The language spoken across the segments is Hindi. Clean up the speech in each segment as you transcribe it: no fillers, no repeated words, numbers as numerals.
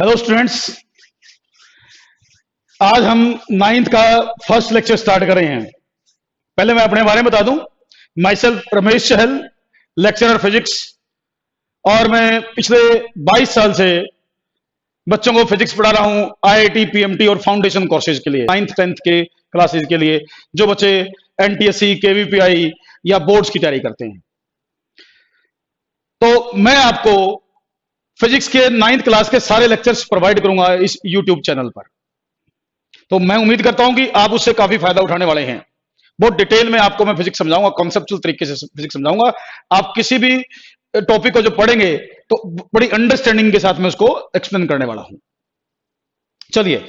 हेलो स्टूडेंट्स, आज हम नाइन्थ का फर्स्ट लेक्चर स्टार्ट कर रहे हैं। पहले मैं अपने बारे में बता दूं। My self Ramesh Chahal, lecturer physics, और मैं पिछले 22 साल से बच्चों को फिजिक्स पढ़ा रहा हूं आईआईटी, पीएमटी और फाउंडेशन कोर्सेज के लिए, 9th 10th के क्लासेज के लिए, जो बच्चे एनटीएससी, केवीपीआई या बोर्ड्स की तैयारी करते हैं। तो मैं आपको फिजिक्स के 9th क्लास के सारे लेक्चर्स प्रोवाइड करूंगा इस यूट्यूब चैनल पर। तो मैं उम्मीद करता हूं कि आप उससे काफी फायदा उठाने वाले हैं। बहुत डिटेल में आपको मैं फिजिक्स समझाऊंगा, कॉन्सेप्चुअल तरीके से फिजिक्स समझाऊंगा। आप किसी भी टॉपिक को जो पढ़ेंगे तो बड़ी अंडरस्टैंडिंग के साथ में उसको एक्सप्लेन करने वाला हूं। चलिए,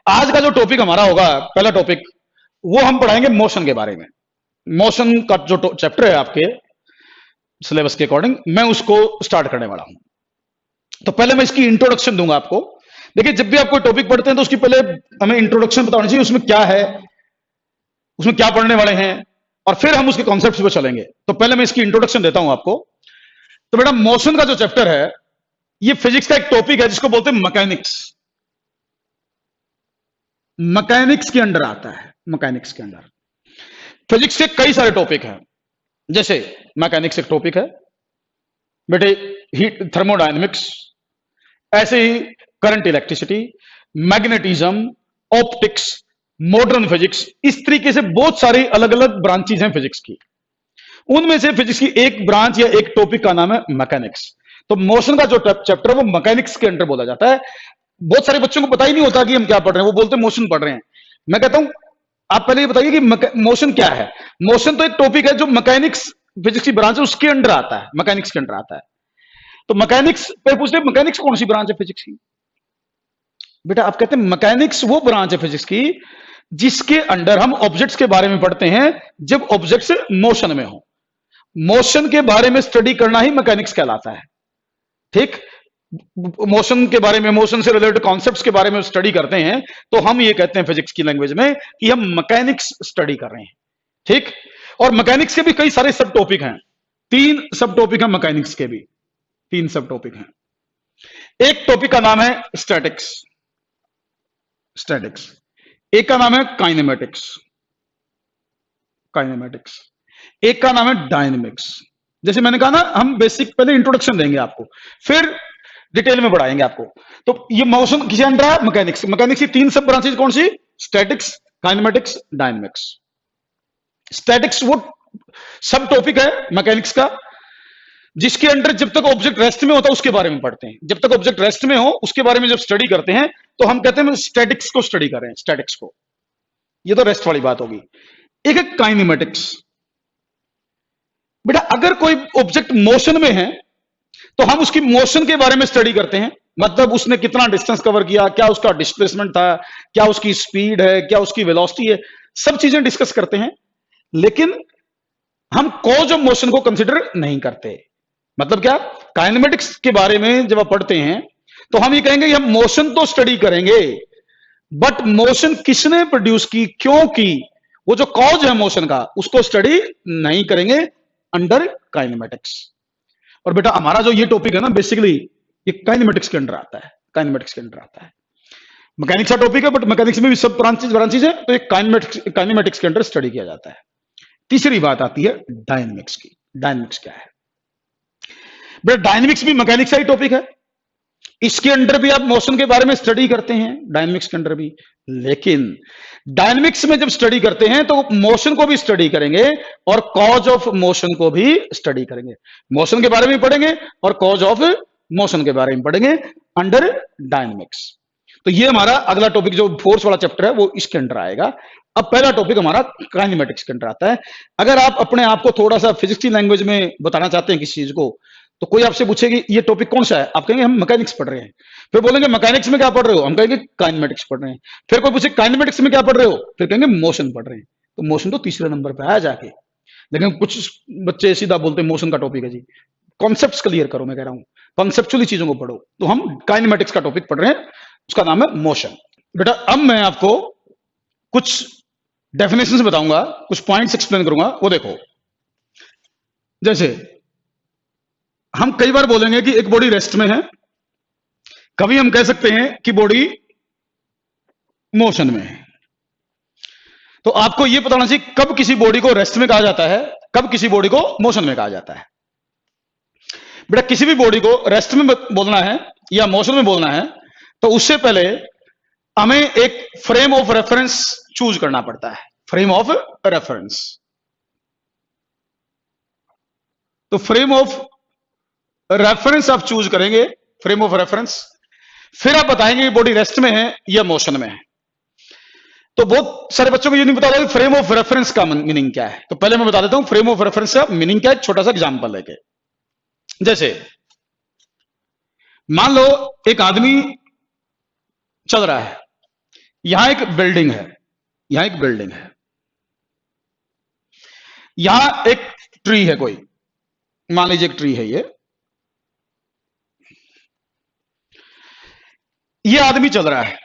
आज का जो टॉपिक हमारा होगा, पहला टॉपिक, वो हम पढ़ाएंगे मोशन के बारे में। मोशन का जो चैप्टर है आपके सिलेबस के अकॉर्डिंग, मैं उसको स्टार्ट करने वाला हूं। तो पहले मैं इसकी इंट्रोडक्शन दूंगा आपको। देखिए, जब भी आप कोई टॉपिक पढ़ते हैं तो उसकी पहले हमें इंट्रोडक्शन पता होनी चाहिए, उसमें क्या है, उसमें क्या पढ़ने वाले हैं, और फिर हम उसके कॉन्सेप्ट्स पे चलेंगे। तो पहले मैं इसकी इंट्रोडक्शन देता हूं आपको। तो बेटा, मोशन का जो चैप्टर है, ये फिजिक्स का एक टॉपिक है जिसको बोलते हैं मैकेनिक्स। मैकेनिक्स के अंडर आता है। मैकेनिक्स के अंडर फिजिक्स के कई सारे टॉपिक हैं। जैसे मैकेनिक्स एक टॉपिक है बेटे, हीट, थर्मोडायनेमिक्स, ऐसे ही current electricity, magnetism, optics, modern physics, इस तरीके से बहुत सारी अलग अलग ब्रांचेज हैं फिजिक्स की। उनमें से फिजिक्स की एक ब्रांच या एक टॉपिक का नाम है मैकेनिक्स। तो मोशन का जो चैप्टर है वो मैकेनिक्स के अंडर बोला जाता है। बहुत सारे बच्चों को पता ही नहीं होता कि हम क्या पढ़ रहे हैं, वो बोलते हैं मोशन पढ़ रहे हैं। मैं कहता हूं, आप पहले ये बताइए कि मोशन क्या है। मोशन तो एक टॉपिक है जो मैकेनिक्स, फिजिक्स की ब्रांच है, उसके अंडर आता है, मैकेनिक्स के अंडर आता है। तो मैकेनिक्स पे पूछते हैं, मैकेनिक्स कौन सी ब्रांच है फिजिक्स की? बेटा, आप कहते हैं मैकेनिक्स वो ब्रांच है फिजिक्स की जिसके अंडर हम ऑब्जेक्ट्स के बारे में पढ़ते हैं जब ऑब्जेक्ट्स मोशन में हो। मोशन के बारे में स्टडी करना ही मैकेनिक्स कहलाता है। ठीक, मोशन के बारे में, मोशन से रिलेटेड कॉन्सेप्ट्स के बारे में स्टडी करते हैं तो हम ये कहते हैं फिजिक्स की लैंग्वेज में कि हम मैकेनिक्स स्टडी कर रहे हैं। ठीक, और मैकेनिक्स के भी कई सारे सब टॉपिक हैं। 3 सब टॉपिक हैं मैकेनिक्स के भी, 3 सब टॉपिक हैं। एक टॉपिक का नाम है स्टैटिक्स, स्टैटिक्स। एक का नाम है काइनेमेटिक्स, काइनेमेटिक्स। एक का नाम है डायनेमिक्स। जैसे मैंने कहा ना, हम बेसिक पहले इंट्रोडक्शन देंगे आपको, फिर डिटेल में बढ़ाएंगे आपको। तो ये मोशन किसी अंडर है? मैकेनिक्स। मैकेनिक्स की 3 सब ब्रांचेज कौन सी? Statics, kinematics, dynamics. स्टैटिक्स वो सब टॉपिक है मैकेनिक्स का जिसके अंडर जब तक ऑब्जेक्ट रेस्ट में होता है उसके बारे में पढ़ते हैं। जब तक ऑब्जेक्ट रेस्ट में हो उसके बारे में जब स्टडी करते हैं तो हम कहते हैं स्टैटिक्स को स्टडी कर रहे हैं, स्टैटिक्स को। ये तो रेस्ट वाली बात होगी। एक है काइनेमेटिक्स। बेटा, अगर कोई ऑब्जेक्ट मोशन में है तो हम उसकी मोशन के बारे में स्टडी करते हैं। मतलब उसने कितना डिस्टेंस कवर किया, क्या उसका डिस्प्लेसमेंट था, क्या उसकी स्पीड है, क्या उसकी वेलोसिटी है, सब चीजें डिस्कस करते हैं। लेकिन हम कॉज ऑफ मोशन को कंसिडर नहीं करते। मतलब क्या? काइनेमेटिक्स के बारे में जब आप पढ़ते हैं तो हम ये कहेंगे कि हम मोशन तो स्टडी करेंगे, बट मोशन किसने प्रोड्यूस की, क्यों की, वो जो कॉज है मोशन का, उसको स्टडी नहीं करेंगे अंडर काइनेमेटिक्स। और बेटा, हमारा जो ये टॉपिक है ना, बेसिकली ये काइनेमेटिक्स के अंडर आता है, काइनेमेटिक्स के अंडर आता है। मैकेनिक्स का टॉपिक है बट मैकेनिक्स में भी सब ब्रांचेज है, तो ये काइनेमेटिक्स के अंडर स्टडी किया जाता है। तीसरी बात आती है डायनेमिक्स की। डायनेमिक्स क्या है? बेटा, डायनेमिक्स भी मैकेनिक्स का ही टॉपिक है। इसके अंडर भी आप मोशन के बारे में स्टडी करते हैं, डायनेमिक्स के अंडर भी। लेकिन डायनेमिक्स में जब स्टडी करते हैं तो मोशन को भी स्टडी करेंगे और कॉज ऑफ मोशन को भी स्टडी करेंगे। मोशन के बारे में पढ़ेंगे और कॉज ऑफ मोशन के बारे में पढ़ेंगे अंडर डायनेमिक्स। तो ये हमारा अगला टॉपिक जो फोर्स वाला चैप्टर है वो इसके अंडर आएगा। अब पहला टॉपिक हमारा काइनेमेटिक्स के अंडर आता है। अगर आप अपने आप को थोड़ा सा फिजिक्स की लैंग्वेज में बताना चाहते हैं किसी चीज को, तो कोई आपसे पूछेगी ये टॉपिक कौन सा है, आप कहेंगे हम मैकेनिक्स पढ़ रहे हैं। फिर बोलेंगे मैकेनिक्स में क्या पढ़ रहे हो, हम कहेंगे काइनेमेटिक्स पढ़ रहे हैं। फिर कोई पूछे काइनेमेटिक्स में क्या पढ़ रहे हो, फिर कहेंगे मोशन पढ़ रहे हैं। तो मोशन तो तीसरे नंबर पे आया जाके। लेकिन कुछ बच्चे सीधा बोलते हैं मोशन का टॉपिक है जी। कॉन्सेप्ट्स क्लियर करो, मैं कह रहा हूं कॉन्सेप्चुअली चीजों को पढ़ो। तो हम काइनेमेटिक्स का टॉपिक पढ़ रहे हैं, उसका नाम है मोशन। बेटा, अब मैं आपको कुछ डेफिनेशंस बताऊंगा, कुछ पॉइंट्स एक्सप्लेन करूंगा। वो देखो, जैसे हम कई बार बोलेंगे कि एक बॉडी रेस्ट में है, कभी हम कह सकते हैं कि बॉडी मोशन में है। तो आपको यह पता होना चाहिए कब किसी बॉडी को रेस्ट में कहा जाता है, कब किसी बॉडी को मोशन में कहा जाता है। बेटा किसी भी बॉडी को रेस्ट में बोलना है या मोशन में बोलना है तो उससे पहले हमें एक फ्रेम ऑफ रेफरेंस चूज करना पड़ता है। फ्रेम ऑफ रेफरेंस, तो फ्रेम ऑफ रेफरेंस आप चूज करेंगे, फ्रेम ऑफ रेफरेंस। फिर आप बताएंगे बॉडी रेस्ट में है या मोशन में है। तो बहुत सारे बच्चों को ये नहीं पता होगा कि फ्रेम ऑफ रेफरेंस का मीनिंग क्या है। तो पहले मैं बता देता हूं फ्रेम ऑफ रेफरेंस का मीनिंग क्या है, छोटा सा एग्जांपल लेके। जैसे मान लो एक आदमी चल रहा है, यहां एक बिल्डिंग है, यहां एक बिल्डिंग है, यहां एक ट्री है, कोई मान लीजिए एक ट्री है, ये आदमी चल रहा है।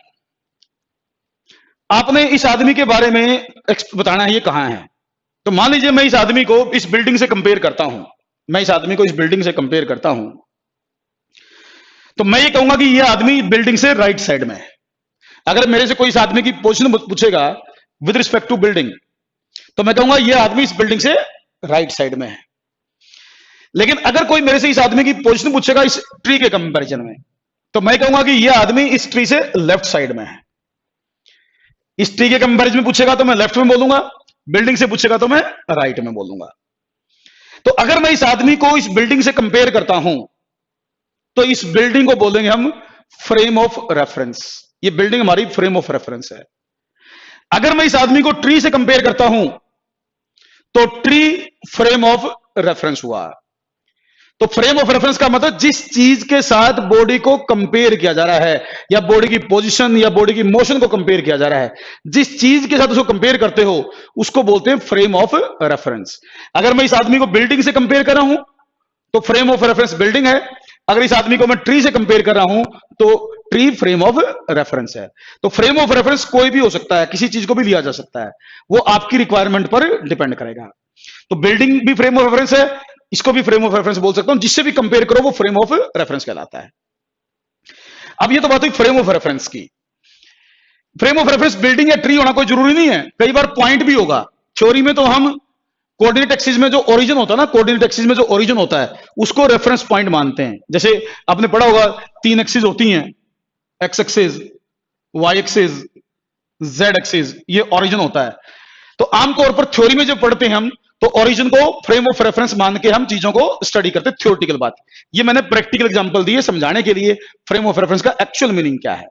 आपने इस आदमी के बारे में बताना है ये कहां है। तो मान लीजिए मैं इस आदमी को इस बिल्डिंग से कंपेयर करता हूं, मैं इस आदमी को इस बिल्डिंग से कंपेयर करता हूं, तो मैं ये कहूंगा कि यह आदमी बिल्डिंग से राइट साइड में है। अगर मेरे से कोई इस आदमी की पोजीशन पूछेगा विद रिस्पेक्ट टू बिल्डिंग, तो मैं कहूंगा यह आदमी इस बिल्डिंग से राइट साइड में है। लेकिन अगर कोई मेरे से इस आदमी की पोजीशन पूछेगा इस ट्री के कंपैरिजन में, तो मैं कहूंगा कि यह आदमी इस ट्री से लेफ्ट साइड में है। इस ट्री के कंपैरिजन में पूछेगा तो मैं लेफ्ट में बोलूंगा, बिल्डिंग से पूछेगा तो मैं राइट में बोलूंगा। तो अगर मैं इस आदमी को इस बिल्डिंग से कंपेयर करता हूं तो इस बिल्डिंग को बोलेंगे हम फ्रेम ऑफ रेफरेंस। ये बिल्डिंग हमारी फ्रेम ऑफ रेफरेंस है। अगर मैं इस आदमी को ट्री से कंपेयर करता हूं तो ट्री फ्रेम ऑफ रेफरेंस हुआ। तो फ्रेम ऑफ रेफरेंस का मतलब जिस चीज के साथ बॉडी को कंपेयर किया जा रहा है, या बॉडी की पोजीशन या बॉडी की मोशन को कंपेयर किया जा रहा है, जिस चीज के साथ उसको कंपेयर करते हो उसको बोलते हैं फ्रेम ऑफ रेफरेंस। अगर मैं इस आदमी को बिल्डिंग से कंपेयर कर रहा हूं तो फ्रेम ऑफ रेफरेंस बिल्डिंग है। अगर इस आदमी को मैं ट्री से कंपेयर कर रहा हूं तो ट्री फ्रेम ऑफ रेफरेंस है। तो फ्रेम ऑफ रेफरेंस कोई भी हो सकता है, किसी चीज को भी लिया जा सकता है, वो आपकी रिक्वायरमेंट पर डिपेंड करेगा। तो बिल्डिंग भी फ्रेम ऑफ रेफरेंस है, इसको भी फ्रेम ऑफ रेफरेंस बोल सकता हूं, जिससे भी कंपेयर करो वो फ्रेम ऑफ रेफरेंस कहलाता है। अब ये तो बात हुई फ्रेम ऑफ रेफरेंस की। फ्रेम ऑफ रेफरेंस बिल्डिंग या ट्री होना कोई जरूरी नहीं है, कई बार पॉइंट भी होगा। थ्योरी में तो हम कोऑर्डिनेट एक्सिस में जो ओरिजिन होता है ना, कोऑर्डिनेट एक्सिस में जो ओरिजिन होता है उसको रेफरेंस पॉइंट मानते हैं। जैसे आपने पढ़ा होगा 3 एक्सिस होती हैं, X axis, Y axis, Z axis, ये ओरिजिन होता है। तो आमतौर पर थ्योरी में जब पढ़ते हैं हम तो ओरिजिन को फ्रेम ऑफ रेफरेंस मान के हम चीजों को स्टडी करते हैं, थ्योरेटिकल बात। ये मैंने प्रैक्टिकल एग्जांपल दिए समझाने के लिए फ्रेम ऑफ रेफरेंस का एक्चुअल मीनिंग क्या है।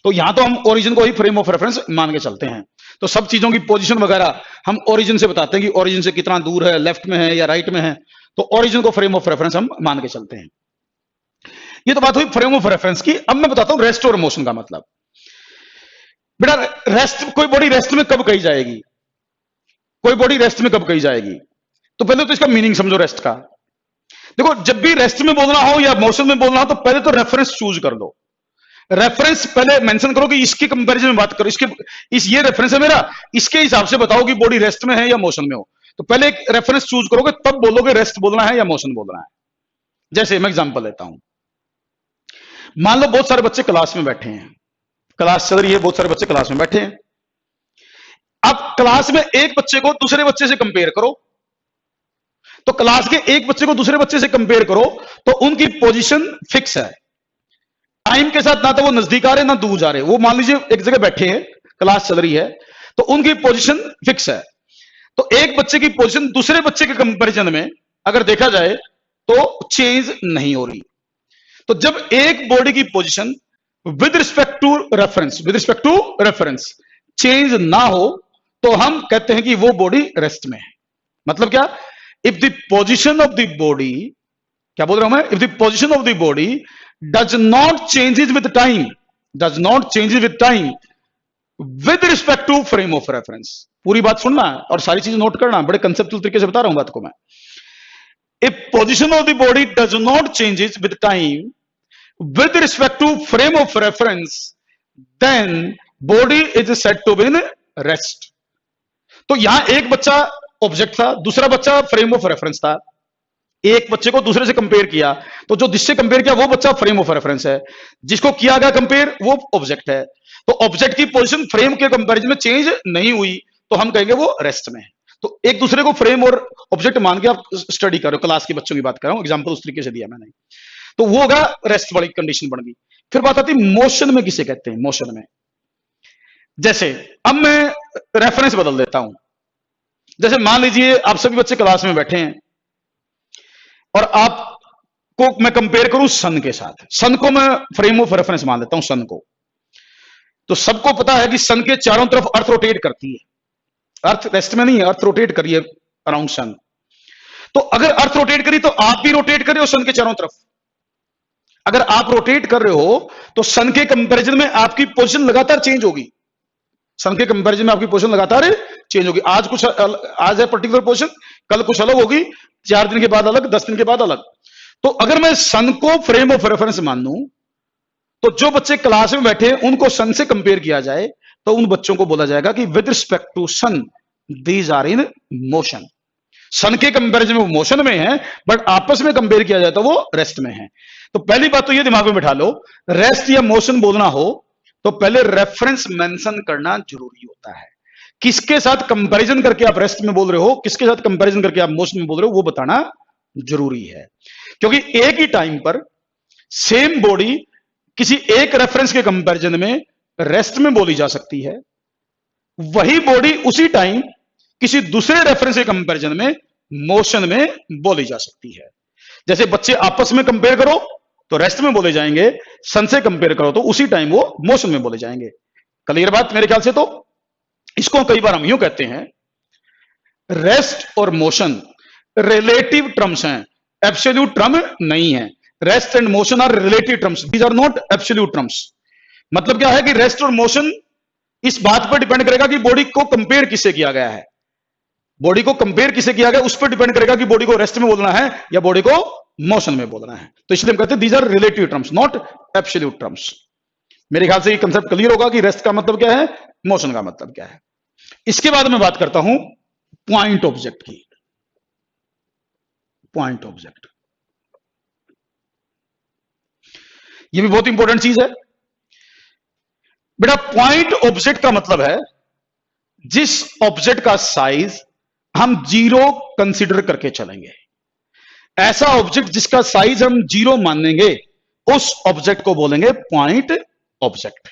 तो यहां तो हम ओरिजिन को ही फ्रेम ऑफ रेफरेंस मान के चलते हैं। तो सब चीजों की पोजीशन वगैरह हम ओरिजिन से बताते हैं कि ओरिजिन से कितना दूर है, लेफ्ट में है या राइट में है। तो ओरिजिन को फ्रेम ऑफ रेफरेंस हम मान के चलते हैं। ये तो बात हुई फ्रेम ऑफ रेफरेंस की। अब मैं बताता हूं रेस्ट और मोशन का मतलब। बेटा रेस्ट, कोई बॉडी रेस्ट में कब कही जाएगी, कोई बॉडी रेस्ट में कब कही जाएगी? तो पहले तो इसका मीनिंग समझो रेस्ट का। देखो जब भी रेस्ट में बोलना हो या मोशन में बोलना हो तो पहले तो रेफरेंस चूज कर लो। रेफरेंस पहले मेंशन करो कि इसके कंपैरिजन में बात करो, ये रेफरेंस है मेरा, इसके हिसाब से बताओ कि बॉडी रेस्ट में है या मोशन में हो। तो पहले एक रेफरेंस चूज करोगे तब बोलोगे रेस्ट बोलना है या मोशन बोलना है। जैसे मैं एग्जांपल लेता हूं, मान लो बहुत सारे बच्चे क्लास में बैठे हैं, क्लास चल रही है, बहुत सारे बच्चे क्लास में बैठे हैं। अब क्लास में एक बच्चे को दूसरे बच्चे से कंपेयर करो, तो क्लास के एक बच्चे को दूसरे बच्चे से कंपेयर करो तो उनकी पोजीशन फिक्स है। टाइम के साथ ना तो वो नजदीक आ रहे ना दूर जा रहे। वो मान लीजिए एक जगह बैठे हैं, क्लास चल रही है, तो उनकी पोजीशन फिक्स है। तो एक बच्चे की पोजीशन दूसरे बच्चे के कंपैरिजन में अगर देखा जाए तो चेंज नहीं हो रही। तो जब एक बॉडी की position with respect to reference change ना हो तो हम कहते हैं कि वो बॉडी रेस्ट में है। मतलब क्या? If the position of the body, क्या बोल रहा हूं मैं, if the position of the body does not changes with time with respect to frame of reference। पूरी बात सुनना और सारी चीज नोट करना, बड़े कंसेप्चुअल तरीके से बता रहा हूं बात को मैं। If position of the body does not changes with time with respect to frame of reference then body is said to be in rest। तो यहां एक बच्चा ऑब्जेक्ट था, दूसरा बच्चा फ्रेम ऑफ रेफरेंस था। एक बच्चे को दूसरे से कंपेयर किया, तो जो जिससे कंपेयर किया वो बच्चा फ्रेम ऑफ रेफरेंस है, जिसको किया गया कंपेयर वो ऑब्जेक्ट है। तो ऑब्जेक्ट की पोजीशन फ्रेम के कंपैरिजन में चेंज नहीं हुई तो हम कहेंगे वो रेस्ट में है। तो एक दूसरे को फ्रेम और ऑब्जेक्ट मान के आप स्टडी करो, क्लास के बच्चों की बात कर रहा हूं, एग्जांपल उस तरीके से दिया मैंने, तो वो होगा रेस्ट वाली कंडीशन बन गई। फिर बात आती है मोशन में, किसे कहते हैं मोशन में। जैसे अब मैं रेफरेंस बदल देता हूं, जैसे मान लीजिए आप सभी बच्चे क्लास में बैठे हैं और आपको मैं कंपेयर करूं सन के साथ, सन को मैं फ्रेम ऑफ रेफरेंस मान लेता हूं सन को। तो सबको पता है कि सन के चारों तरफ अर्थ रोटेट करती है, अर्थ रेस्ट में नहीं है, अर्थ रोटेट करिए अराउंड सन। तो अगर अर्थ रोटेट करी तो आप भी रोटेट कर रहे हो सन के चारों तरफ। अगर आप रोटेट कर रहे हो तो सन के कंपैरिजन में आपकी पोजीशन लगातार चेंज होगी, सन के कंपैरिजन में आपकी पोजीशन लगातार चेंज होगी। आज कुछ आज है पर्टिकुलर पोजीशन, कल कुछ अलग होगी, 4 दिन के बाद अलग, 10 दिन के बाद अलग। तो अगर मैं सन को फ्रेम ऑफ रेफरेंस मान लूं तो जो बच्चे क्लास में बैठे हैं उनको सन से कंपेयर किया जाए तो उन बच्चों को बोला जाएगा कि with respect to sun these are in motion. Sun के कंपैरिजन में वो मोशन में है, बट आपस में कंपेयर किया जाए तो वो रेस्ट में है। तो पहली बात तो ये दिमाग में बिठा लो, रेस्ट या मोशन बोलना हो तो पहले रेफरेंस मेंशन करना जरूरी होता है। किसके साथ कंपैरिजन करके आप रेस्ट में बोल रहे हो, किसके साथ कंपैरिजन करके आप मोशन में बोल रहे हो, वो बताना जरूरी है। क्योंकि एक ही टाइम पर सेम बॉडी किसी एक रेफरेंस के कंपैरिजन में रेस्ट में बोली जा सकती है, वही बॉडी उसी टाइम किसी दूसरे रेफरेंस के कंपैरिजन में मोशन में बोली जा सकती है। जैसे बच्चे आपस में कंपेयर करो तो रेस्ट में बोले जाएंगे, सन से कंपेयर करो तो उसी टाइम वो मोशन में बोले जाएंगे। क्लियर बात मेरे ख्याल से। तो इसको कई बार हम यूं कहते हैं, रेस्ट और मोशन रिलेटिव टर्म्स हैं, एब्सोल्यूट टर्म नहीं है। Rest and motion are relative terms, these are not absolute terms. मतलब क्या है कि रेस्ट और मोशन इस बात पर डिपेंड करेगा कि बॉडी को कंपेयर किससे किया गया है, बॉडी को कंपेयर किससे किया गया उस पर डिपेंड करेगा कि बॉडी को रेस्ट में बोलना है या बॉडी को मोशन में बोलना है। तो इसलिए हम कहते हैं these are relative terms not absolute terms. मेरे ख्याल से ये कंसेप्ट क्लियर होगा कि रेस्ट का मतलब क्या है, मोशन का मतलब क्या है। इसके बाद मैं बात करता हूं पॉइंट ऑब्जेक्ट की। पॉइंट ऑब्जेक्ट ये भी बहुत इंपॉर्टेंट चीज है बेटा। पॉइंट ऑब्जेक्ट का मतलब है जिस ऑब्जेक्ट का साइज हम 0 कंसीडर करके चलेंगे। ऐसा ऑब्जेक्ट जिसका साइज हम 0 मानेंगे उस ऑब्जेक्ट को बोलेंगे पॉइंट ऑब्जेक्ट।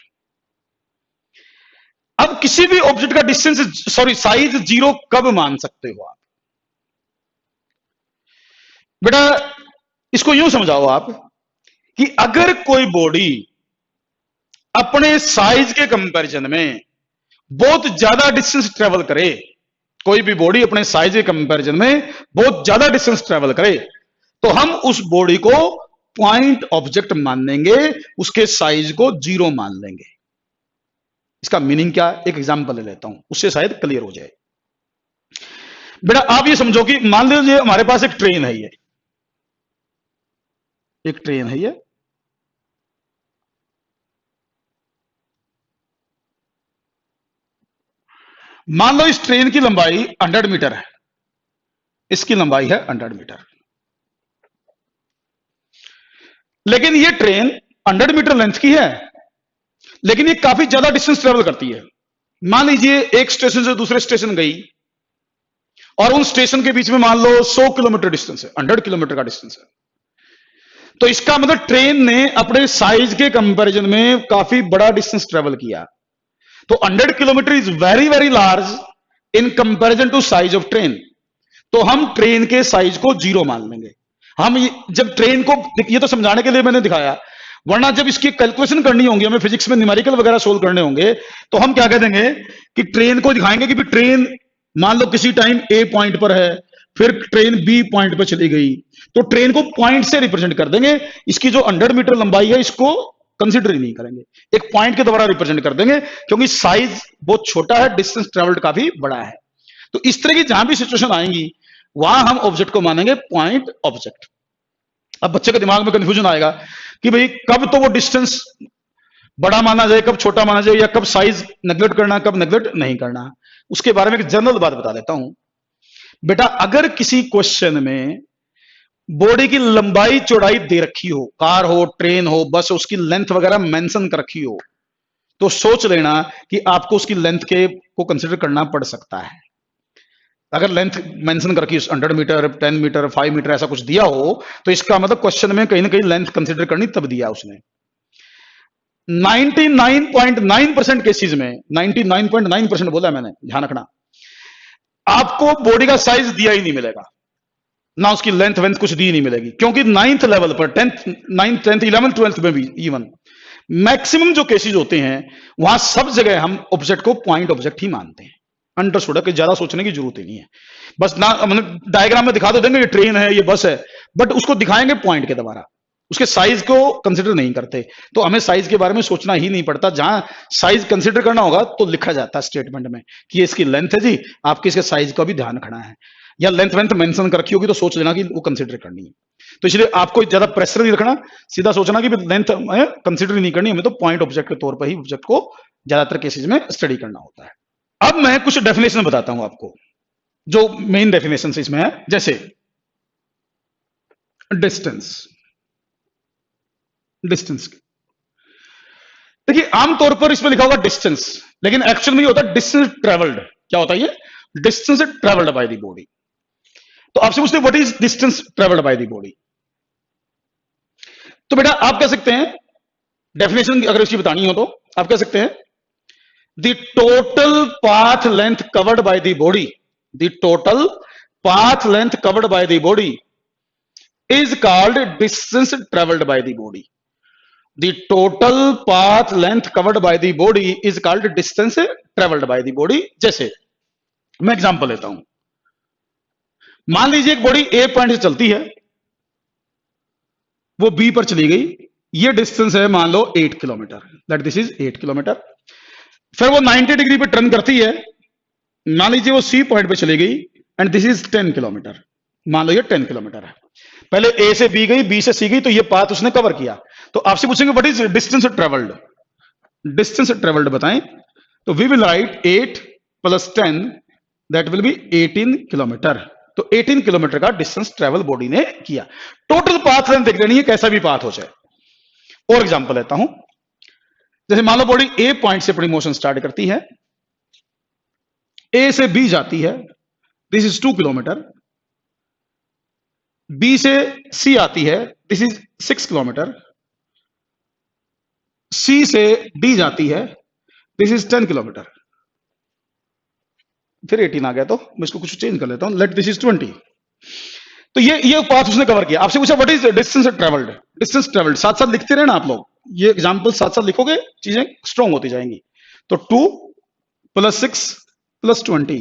अब किसी भी ऑब्जेक्ट का डिस्टेंस साइज 0 कब मान सकते हो आप बेटा? इसको यूं समझाओ आप कि अगर कोई बॉडी अपने साइज के कंपैरिजन में बहुत ज्यादा डिस्टेंस ट्रेवल करे, कोई भी बॉडी अपने साइज के कंपैरिजन में बहुत ज्यादा डिस्टेंस ट्रेवल करे तो हम उस बॉडी को पॉइंट ऑब्जेक्ट मान लेंगे, उसके साइज को 0 मान लेंगे। इसका मीनिंग क्या है, एक एग्जांपल ले लेता हूं, उससे शायद क्लियर हो जाए। बेटा आप ये समझो कि मान लीजिए हमारे पास एक ट्रेन है, ये एक ट्रेन है, ये मान लो इस ट्रेन की लंबाई 100 मीटर है, इसकी लंबाई है 100 मीटर, लेकिन ये ट्रेन 100 मीटर लेंथ की है, लेकिन ये काफी ज्यादा डिस्टेंस ट्रेवल करती है। मान लीजिए एक स्टेशन से दूसरे स्टेशन गई और उन स्टेशन के बीच में मान लो 100 किलोमीटर डिस्टेंस है, 100 किलोमीटर का डिस्टेंस है। तो इसका मतलब ट्रेन ने अपने साइज के कंपैरिजन में काफी बड़ा डिस्टेंस ट्रेवल किया। तो 100 kilometre is very very large in comparison to size of train. तो हम ट्रेन के साइज को 0 मान लेंगे। हम जब ट्रेन को, ये तो समझाने के लिए मैंने दिखाया, वरना जब इसकी कैलकुलेशन करनी होगी, हमें फिजिक्स में न्यूमेरिकल वगैरह सोल्व करने होंगे, तो हम क्या कह देंगे कि ट्रेन को दिखाएंगे कि ट्रेन मान लो किसी टाइम ए पॉइंट पर है, फिर ट्रेन बी पॉइंट पर चली गई, तो ट्रेन को पॉइंट से रिप्रेजेंट कर देंगे। इसकी जो 100 मीटर लंबाई है इसको कंसीडर ही नहीं करेंगे, एक पॉइंट के द्वारा रिप्रेजेंट कर देंगे, क्योंकि साइज बहुत छोटा है, डिस्टेंस ट्रेवल्ड काफी बड़ा है। तो इस तरह की जहां भी सिचुएशन आएंगी वहां हम ऑब्जेक्ट को मानेंगे पॉइंट ऑब्जेक्ट। अब बच्चे के दिमाग में कंफ्यूजन आएगा कि भाई कब तो वो डिस्टेंस बड़ा माना जाए, कब छोटा माना जाए, या कब साइज नेग्लेक्ट करना, कब नेग्लेक्ट नहीं करना। उसके बारे में एक जनरल बात बता देता हूं बेटा। अगर किसी क्वेश्चन में बॉडी की लंबाई चौड़ाई दे रखी हो, कार हो, ट्रेन हो, बस हो, उसकी लेंथ वगैरह मेंशन कर रखी हो, तो सोच लेना कि आपको उसकी लेंथ के को कंसिडर करना पड़ सकता है। अगर लेंथ मेंशन करके 100 मीटर, 10 मीटर, 5 मीटर ऐसा कुछ दिया हो, तो इसका मतलब क्वेश्चन में कहीं ना कहीं लेंथ कंसिडर करनी तब दिया उसने। 99.9% केसेस में, 99.9% बोला मैंने, ध्यान रखना, आपको बॉडी का साइज दिया ही नहीं मिलेगा, ना उसकी लेंथ वेंथ कुछ दी नहीं मिलेगी, क्योंकि 9th लेवल पर, 9th 10th 11th 12th में भी इवन मैक्सिमम जो केसेस होते हैं, वहां सब जगह हम ऑब्जेक्ट को पॉइंट ऑब्जेक्ट ही मानते हैं। अंडरस्टूड है कि ज्यादा सोचने की जरूरत ही नहीं है, बस ना मतलब डायग्राम में दिखा तो देंगे ये ट्रेन है, ये बस है, बट उसको दिखाएंगे पॉइंट के द्वारा, उसके साइज को कंसिडर नहीं करते। तो हमें साइज के बारे में सोचना ही नहीं पड़ता, जहां साइज कंसिडर करना होगा तो लिखा जाता है स्टेटमेंट में कि ये इसकी लेंथ है जी, आपके इसके साइज का भी ध्यान रखना है, या लेंथ वेंथ मेंशन कर रखी होगी तो सोच लेना कि वो कंसिडर करनी है। तो इसलिए आपको ज्यादा प्रेशर नहीं रखना, सीधा सोचना कि लेंथ कंसिडर नहीं करनी, हमें तो पॉइंट ऑब्जेक्ट के तौर पर ही ऑब्जेक्ट को ज्यादातर केसेस में स्टडी करना होता है। अब मैं कुछ डेफिनेशन बताता हूं आपको, जो मेन डेफिनेशन इसमें है, जैसे डिस्टेंस। डिस्टेंस देखिए, आमतौर पर इसमें लिखा होगा डिस्टेंस, लेकिन एक्चुअल में ये होता है डिस्टेंस ट्रेवल्ड। क्या होता है ये? Distance travelled by the body. तो आपसे पूछते हैं what is distance travelled by the body, तो बेटा आप कह सकते हैं, डेफिनेशन अगर इसकी बतानी हो तो आप कह सकते हैं the total path length covered by the body, the total path length covered by the body is called distance traveled by the body. The total path length covered by the body is called distance traveled by the body. जैसे मैं एग्जांपल लेता हूं, मान लीजिए एक बॉडी ए पॉइंट से चलती है, वो बी पर चली गई, ये डिस्टेंस है मान लो 8 kilometre, that this is 8 kilometre. फिर वो 90 डिग्री पे टर्न करती है, मान लीजिए वो सी पॉइंट पे चली गई एंड दिस इज 10 किलोमीटर, मान लो ये 10 किलोमीटर है। पहले ए से बी गई, बी से सी गई, तो ये पाथ उसने कवर किया। तो आपसे पूछेंगे what is distance travelled, distance travelled बताएं, तो we will write 8 + 10 that will be 18 kilometre. तो 18 किलोमीटर का डिस्टेंस ट्रेवल बॉडी ने किया। टोटल पाथ लेंथ देख लेनी है, कैसा भी पाथ हो जाए। और एग्जांपल लेता हूं, जैसे मान लो बॉडी ए पॉइंट से अपनी मोशन स्टार्ट करती है, ए से बी जाती है, दिस इज 2 किलोमीटर, बी से सी आती है, दिस इज 6 किलोमीटर, सी से डी जाती है, दिस इज 10 किलोमीटर। फिर 18 आ गया, तो मैं इसको कुछ चेंज कर लेता हूं, लेट दिस इज 20। तो ये पाथ उसने कवर किया। आपसे पूछा what is distance travelled, distance travelled साथ साथ लिखते रहना आप लोग, ये एग्जांपल साथ साथ लिखोगे चीजें स्ट्रांग होती जाएंगी। तो 2 + 6 + 20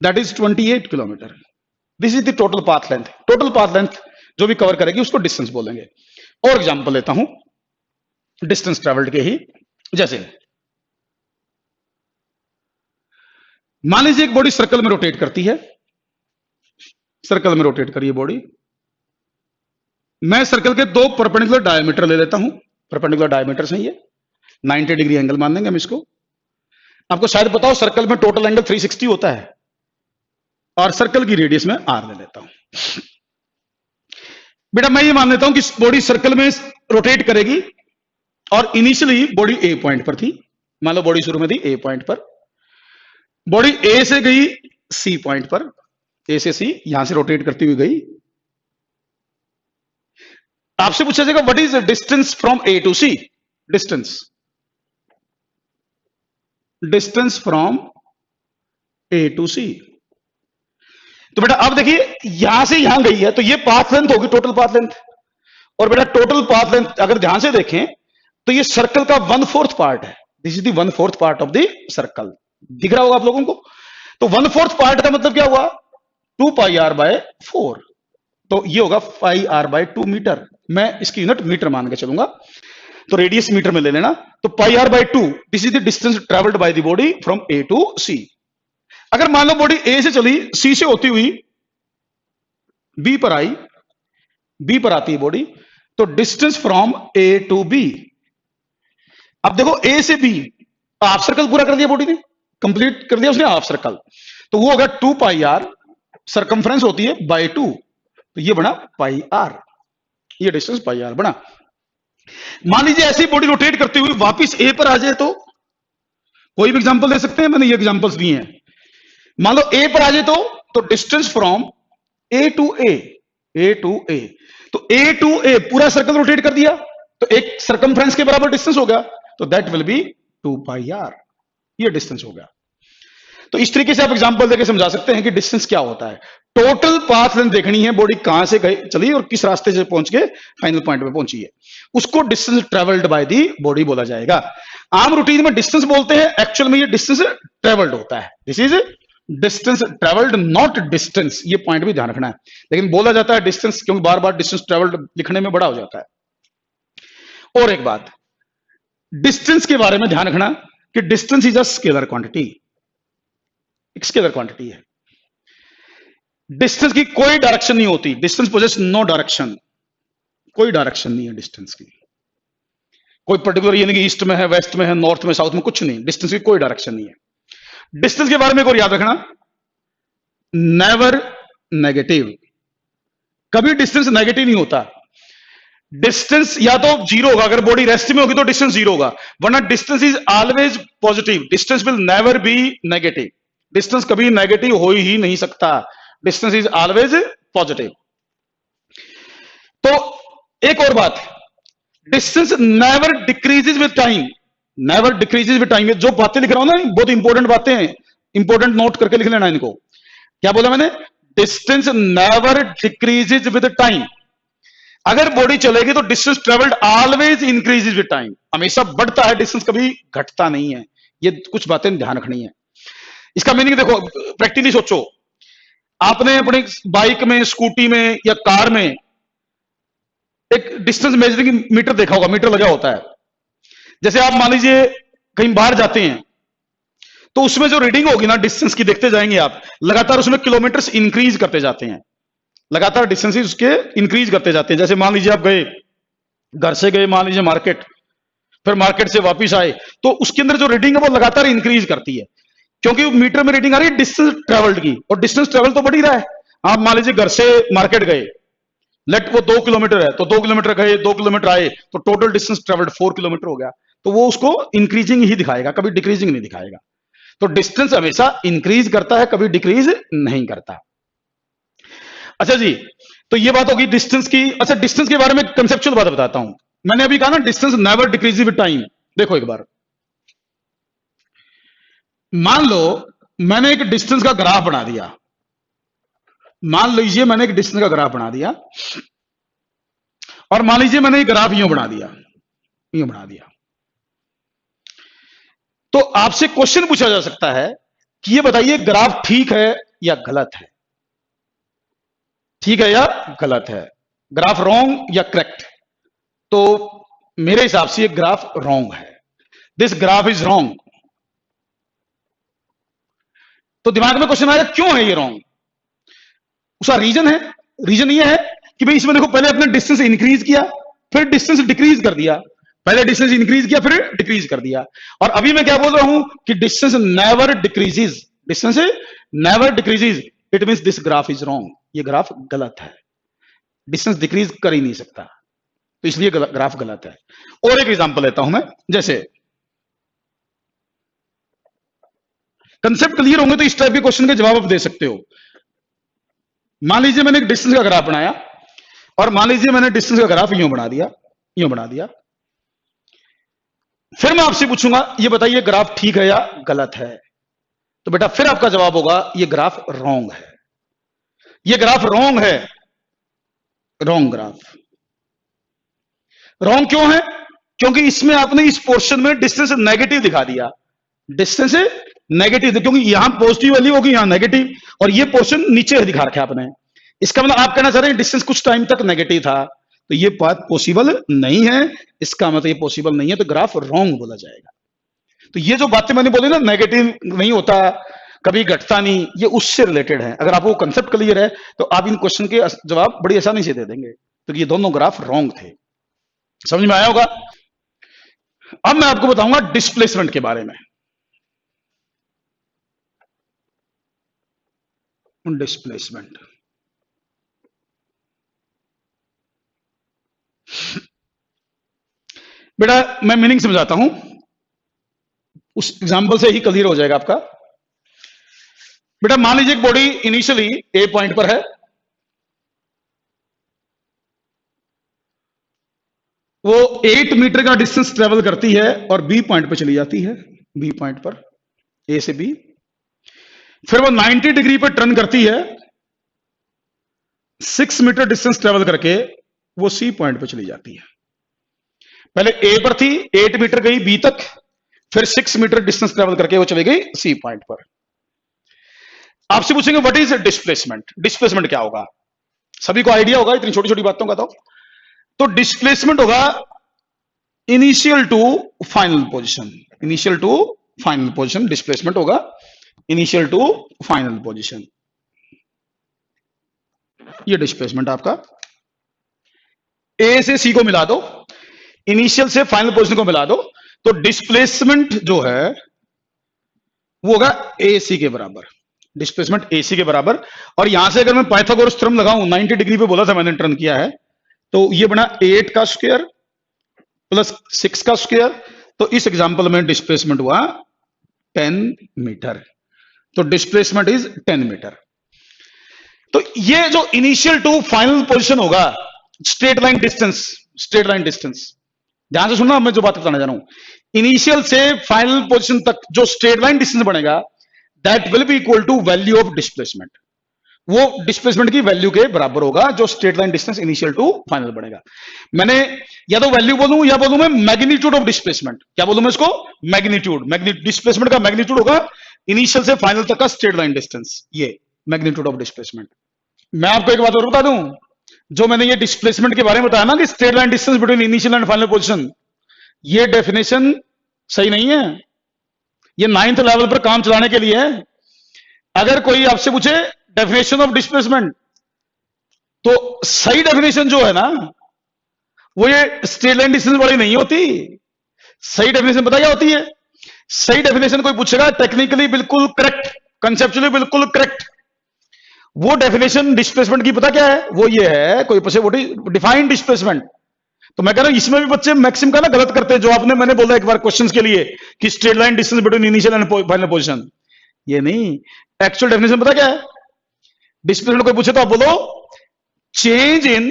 that is 28 kilometre. This is the total path length. Total path length जो भी कवर करेगी उसको डिस्टेंस बोलेंगे। और एग्जांपल लेता हूं डिस्टेंस ट्रेवल्ड के ही, जैसे मान लीजिए एक बॉडी सर्कल में रोटेट करती है, सर्कल में रोटेट करिए बॉडी, मैं सर्कल के 2 परपेंडिकुलर डायमीटर ले लेता हूं, परपेंडिकुलर डायमीटर से ये 90 डिग्री एंगल मान देंगे हम इसको। आपको शायद पता हो सर्कल में टोटल एंगल 360 होता है, और सर्कल की रेडियस में r ले लेता हूं। बेटा मैं ये मान लेता हूं कि बॉडी सर्कल में रोटेट करेगी, और इनिशियली बॉडी ए पॉइंट पर थी, मान लो बॉडी शुरू में थी ए पॉइंट पर, बॉडी ए से गई सी पॉइंट पर, ए से सी यहां से रोटेट करती हुई गई। आपसे पूछा जाएगा what is distance from A to C, distance, distance from A to C. तो बेटा अब देखिए यहां से यहां गई है, तो ये पाथ लेंथ होगी, टोटल पाथ लेंथ। और बेटा टोटल पाथ लेंथ अगर ध्यान से देखें तो ये सर्कल का 1/4 पार्ट है, this is the 1/4 part of the circle, दिख रहा होगा आप लोगों को। तो 1/4 पार्ट का मतलब क्या हुआ, 2πr/4, तो ये होगा 5r/2 मीटर। मैं इसकी यूनिट मीटर मान के चलूंगा, तो रेडियस मीटर में ले लेना। तो πr/2 this is the distance travelled by the body from A to C. अगर मान लो बॉडी ए से चली, सी से होती हुई बी पर आई, बी पर आती है बॉडी, तो distance from A to B. अब देखो ए से बी हाफ सर्कल पूरा कर दिया बॉडी ने, कंप्लीट कर दिया उसने हाफ सर्कल, तो वो होगा 2πr, सरकमफ्रेंस होती है /2, तो ये बना पाई आर, ये डिस्टेंस पाई आर बना। मान लीजिए ऐसी बॉडी रोटेट करते हुए वापस ए पर आ जाए तो कोई भी एग्जांपल दे सकते हैं, मैंने ये एग्जांपल्स दिए हैं। मान लो ए पर आ जाए तो distance from A to A, A to A, तो ए टू ए पूरा सर्कल रोटेट कर दिया तो एक सर्कमफ्रेंस के बराबर डिस्टेंस हो गया, तो that will be 2 pi R, ये डिस्टेंस हो गया। तो इस तरीके से आप एग्जांपल देके समझा सकते हैं कि डिस्टेंस क्या होता है। टोटल पाथ लेंथ देखनी है, बॉडी कहां से गई चली और किस रास्ते से पहुंच के फाइनल पॉइंट पे पहुंची है, उसको distance travelled by the body बोला जाएगा। आम रूटीन में डिस्टेंस बोलते हैं, एक्चुअल में ये डिस्टेंस ट्रेवल्ड होता है। This is distance travelled, not distance, ये पॉइंट भी ध्यान रखना है। लेकिन बोला जाता है डिस्टेंस क्योंकि बार बार डिस्टेंस ट्रेवल्ड लिखने में बड़ा हो जाता है। और एक बात डिस्टेंस के बारे में ध्यान रखना कि distance is a scalar quantity, एक स्केलर क्वांटिटी है। डिस्टेंस की कोई डायरेक्शन नहीं होती, डिस्टेंस पोजेस नो डायरेक्शन, कोई डायरेक्शन नहीं है डिस्टेंस की, कोई पर्टिकुलर ये नहीं कि ईस्ट में है, वेस्ट में है, नॉर्थ में, साउथ में, कुछ नहीं, डिस्टेंस की कोई डायरेक्शन नहीं है। डिस्टेंस के बारे में एक और याद रखना, नेवर नेगेटिव, कभी डिस्टेंस नेगेटिव नहीं होता। डिस्टेंस या तो जीरो होगा, अगर बॉडी रेस्ट में होगी तो डिस्टेंस जीरो होगा, वरना distance is always positive, distance will never be negative, distance कभी नेगेटिव हो ही नहीं सकता, डिस्टेंस इज ऑलवेज पॉजिटिव। तो एक और बात, distance never decreases with time, never decreases with time. जो बातें लिख रहा हूं ना बहुत इंपॉर्टेंट बातें हैं, इंपॉर्टेंट नोट करके लिख लेना इनको। क्या बोला मैंने? Distance never decreases with time, अगर बॉडी चलेगी तो distance travelled always increases with time, हमेशा बढ़ता है, डिस्टेंस कभी घटता नहीं है। ये कुछ बातें ध्यान रखनी है। इसका मीनिंग देखो, प्रैक्टिकली सोचो, आपने अपनी बाइक में, स्कूटी में या कार में एक डिस्टेंस मेजरिंग मीटर देखा होगा, मीटर लगा होता है। जैसे आप मान लीजिए कहीं बाहर जाते हैं तो उसमें जो रीडिंग होगी ना डिस्टेंस की, देखते जाएंगे आप, लगातार उसमें किलोमीटर्स इंक्रीज करते जाते हैं, लगातार डिस्टेंस उसके इंक्रीज करते जाते हैं। जैसे मान लीजिए आप गए, घर से गए मान लीजिए मार्केट, फिर मार्केट से वापस आए, तो उसके अंदर जो रीडिंग है वो लगातार इंक्रीज करती है, क्योंकि मीटर में रीडिंग आ रही है डिस्टेंस ट्रेवल्ड की, और डिस्टेंस ट्रेवल तो बढ़ ही रहा है। आप मान लीजिए घर से मार्केट गए, लेट वो 2 किलोमीटर है, तो 2 किलोमीटर गए, 2 किलोमीटर आए, तो टोटल डिस्टेंस ट्रेवल्ड 4 किलोमीटर हो गया, तो वो उसको इंक्रीजिंग ही दिखाएगा, कभी डिक्रीजिंग नहीं दिखाएगा। तो डिस्टेंस हमेशा इंक्रीज करता है, कभी डिक्रीज नहीं करता। अच्छा जी, तो ये बात होगी डिस्टेंस की। अच्छा, डिस्टेंस के बारे में कंसेप्चुअल बात बताता हूं। मैंने अभी कहा ना distance never decrease with time. देखो एक बार, मान लो मैंने एक डिस्टेंस का ग्राफ बना दिया, मान लीजिए मैंने एक डिस्टेंस का ग्राफ बना दिया, और मान लीजिए मैंने एक ग्राफ यूं बना दिया, यूं बना दिया, तो आपसे क्वेश्चन पूछा जा सकता है कि ये बताइए ग्राफ ठीक है या गलत है, ठीक है या गलत है, ग्राफ रॉन्ग या करेक्ट। तो मेरे हिसाब से ये ग्राफ रॉन्ग है, दिस ग्राफ इज रॉन्ग। तो दिमाग में क्वेश्चन आया क्यों है ये रॉन्ग? उसका रीजन है, रीजन ये है कि भाई इसमें देखो पहले अपने डिस्टेंस इंक्रीज किया, फिर डिस्टेंस डिक्रीज कर दिया, पहले डिस्टेंस इंक्रीज किया फिर डिक्रीज कर दिया, और अभी मैं क्या बोल रहा हूं कि distance never decreases, distance never decreases, it means this graph is wrong, ये ग्राफ गलत है, डिस्टेंस डिक्रीज कर ही नहीं सकता, तो इसलिए ग्राफ गलत है। और एक एग्जांपल लेता हूं मैं, जैसे कंसेप्ट क्लियर होंगे तो इस टाइप के क्वेश्चन के जवाब आप दे सकते हो। मान लीजिए मैंने एक डिस्टेंस का ग्राफ बनाया, और मान लीजिए मैंने डिस्टेंस का ग्राफ यूं बना दिया, यूं बना दिया, फिर मैं आपसे पूछूंगा ये बताइए ग्राफ ठीक है या गलत है, तो बेटा फिर आपका जवाब होगा ये ग्राफ रॉन्ग है, ये ग्राफ रॉन्ग है, रॉन्ग ग्राफ। रॉन्ग क्यों है? क्योंकि इसमें आपने इस पोर्शन में डिस्टेंस नेगेटिव दिखा दिया, डिस्टेंस नेगेटिव, क्योंकि यहां पॉजिटिव वैल्यू होगी यहां नेगेटिव, और ये पोर्शन नीचे दिखा रखा है आपने। इसका मतलब आप कहना चाह रहे हैं डिस्टेंस कुछ टाइम तक नेगेटिव था, तो ये बात पॉसिबल नहीं है, इसका मतलब ये पॉसिबल नहीं है, तो ग्राफ रॉन्ग बोला जाएगा। तो ये जो बातें मैंने बोली ना, नेगेटिव नहीं होता, कभी घटता नहीं, ये उससे रिलेटेड है। अगर आपको कंसेप्ट क्लियर है तो आप इन क्वेश्चन के जवाब बड़ी आसानी से दे देंगे। तो ये दोनों ग्राफ रॉन्ग थे, समझ में आया होगा। अब मैं आपको बताऊंगा डिस्प्लेसमेंट के बारे में। डिस्प्लेसमेंट, बेटा मैं मीनिंग समझाता हूं, उस एग्जांपल से ही क्लियर हो जाएगा आपका। बेटा मान लीजिए एक बॉडी इनिशियली ए पॉइंट पर है, वो 8 मीटर का डिस्टेंस ट्रेवल करती है और बी पॉइंट पर चली जाती है, बी पॉइंट पर, ए से बी। फिर वो 90 डिग्री पर टर्न करती है, 6 मीटर डिस्टेंस ट्रेवल करके वो सी पॉइंट पर चली जाती है। पहले ए पर थी, 8 मीटर गई बी तक, फिर 6 मीटर डिस्टेंस ट्रेवल करके वो चली गई सी पॉइंट पर। आपसे पूछेंगे व्हाट इज डिस्प्लेसमेंट, डिस्प्लेसमेंट क्या होगा? सभी को आइडिया होगा इतनी छोटी छोटी बातों का। तो डिस्प्लेसमेंट होगा initial to final position, initial to final position displacement होगा, इनिशियल टू फाइनल पोजीशन। ये डिस्प्लेसमेंट आपका। ए से सी को मिला दो, इनिशियल से फाइनल पोजीशन को मिला दो, तो डिस्प्लेसमेंट जो है वो होगा ए सी के बराबर, डिस्प्लेसमेंट ए सी के बराबर। और यहां से अगर मैं पाइथागोरस थ्योरम लगाऊं, 90 डिग्री पे बोला था मैंने टर्न किया है, तो ये बना 8 का स्क्वायर प्लस 6 का स्क्वायर, तो इस एग्जांपल में डिस्प्लेसमेंट हुआ 10 मीटर। तो डिस्प्लेसमेंट इज 10 मीटर। तो ये जो इनिशियल टू फाइनल पोजीशन होगा, straight line distance, straight line distance, ध्यान से सुनना, मैं जो बात बताना जा रहा हूं, इनिशियल से फाइनल पोजीशन तक जो स्ट्रेट लाइन डिस्टेंस बनेगा, that will be equal to value of displacement. वो डिस्प्लेसमेंट की वैल्यू के बराबर होगा जो straight line distance initial to final बनेगा। मैंने या तो वैल्यू बोलूं या बोलूं मैं मैग्नीट्यूड ऑफ डिस्प्लेसमेंट। क्या बोलूं मैं इसको? मैग्नीट्यूड। डिस्प्लेसमेंट का मैग्नीट्यूड होगा इनिशियल से फाइनल तक का स्ट्रेट लाइन डिस्टेंस, ये मैग्नीट्यूड ऑफ डिस्प्लेसमेंट। मैं आपको एक बात और बता दूं, जो मैंने ये डिस्प्लेसमेंट के बारे में बताया ना कि straight line distance between initial and final position, ये डेफिनेशन सही नहीं है, ये 9th लेवल पर काम चलाने के लिए है। अगर कोई आपसे पूछे डेफिनेशन ऑफ डिस्प्लेसमेंट, तो सही डेफिनेशन जो है ना, वो ये स्ट्रेट लाइन डिस्टेंस वाली नहीं होती। सही डेफिनेशन पता क्या होती है? सही डेफिनेशन कोई पूछेगा टेक्निकली बिल्कुल करेक्ट, कंसेप्चुअली बिल्कुल करेक्ट, वो डेफिनेशन डिस्प्लेसमेंट की पता क्या है? वो ये है, कोई पूछे वो डिफाइंड डिस्प्लेसमेंट। तो मैं कह रहा हूं इसमें भी बच्चे मैक्सिमम का ना गलत करते हैं, जो आपने मैंने बोला एक बार क्वेश्चंस के लिए कि straight line distance between initial and final position, ये नहीं। एक्चुअल डेफिनेशन पता क्या है? डिस्प्लेसमेंट कोई पूछे तो आप बोलो change in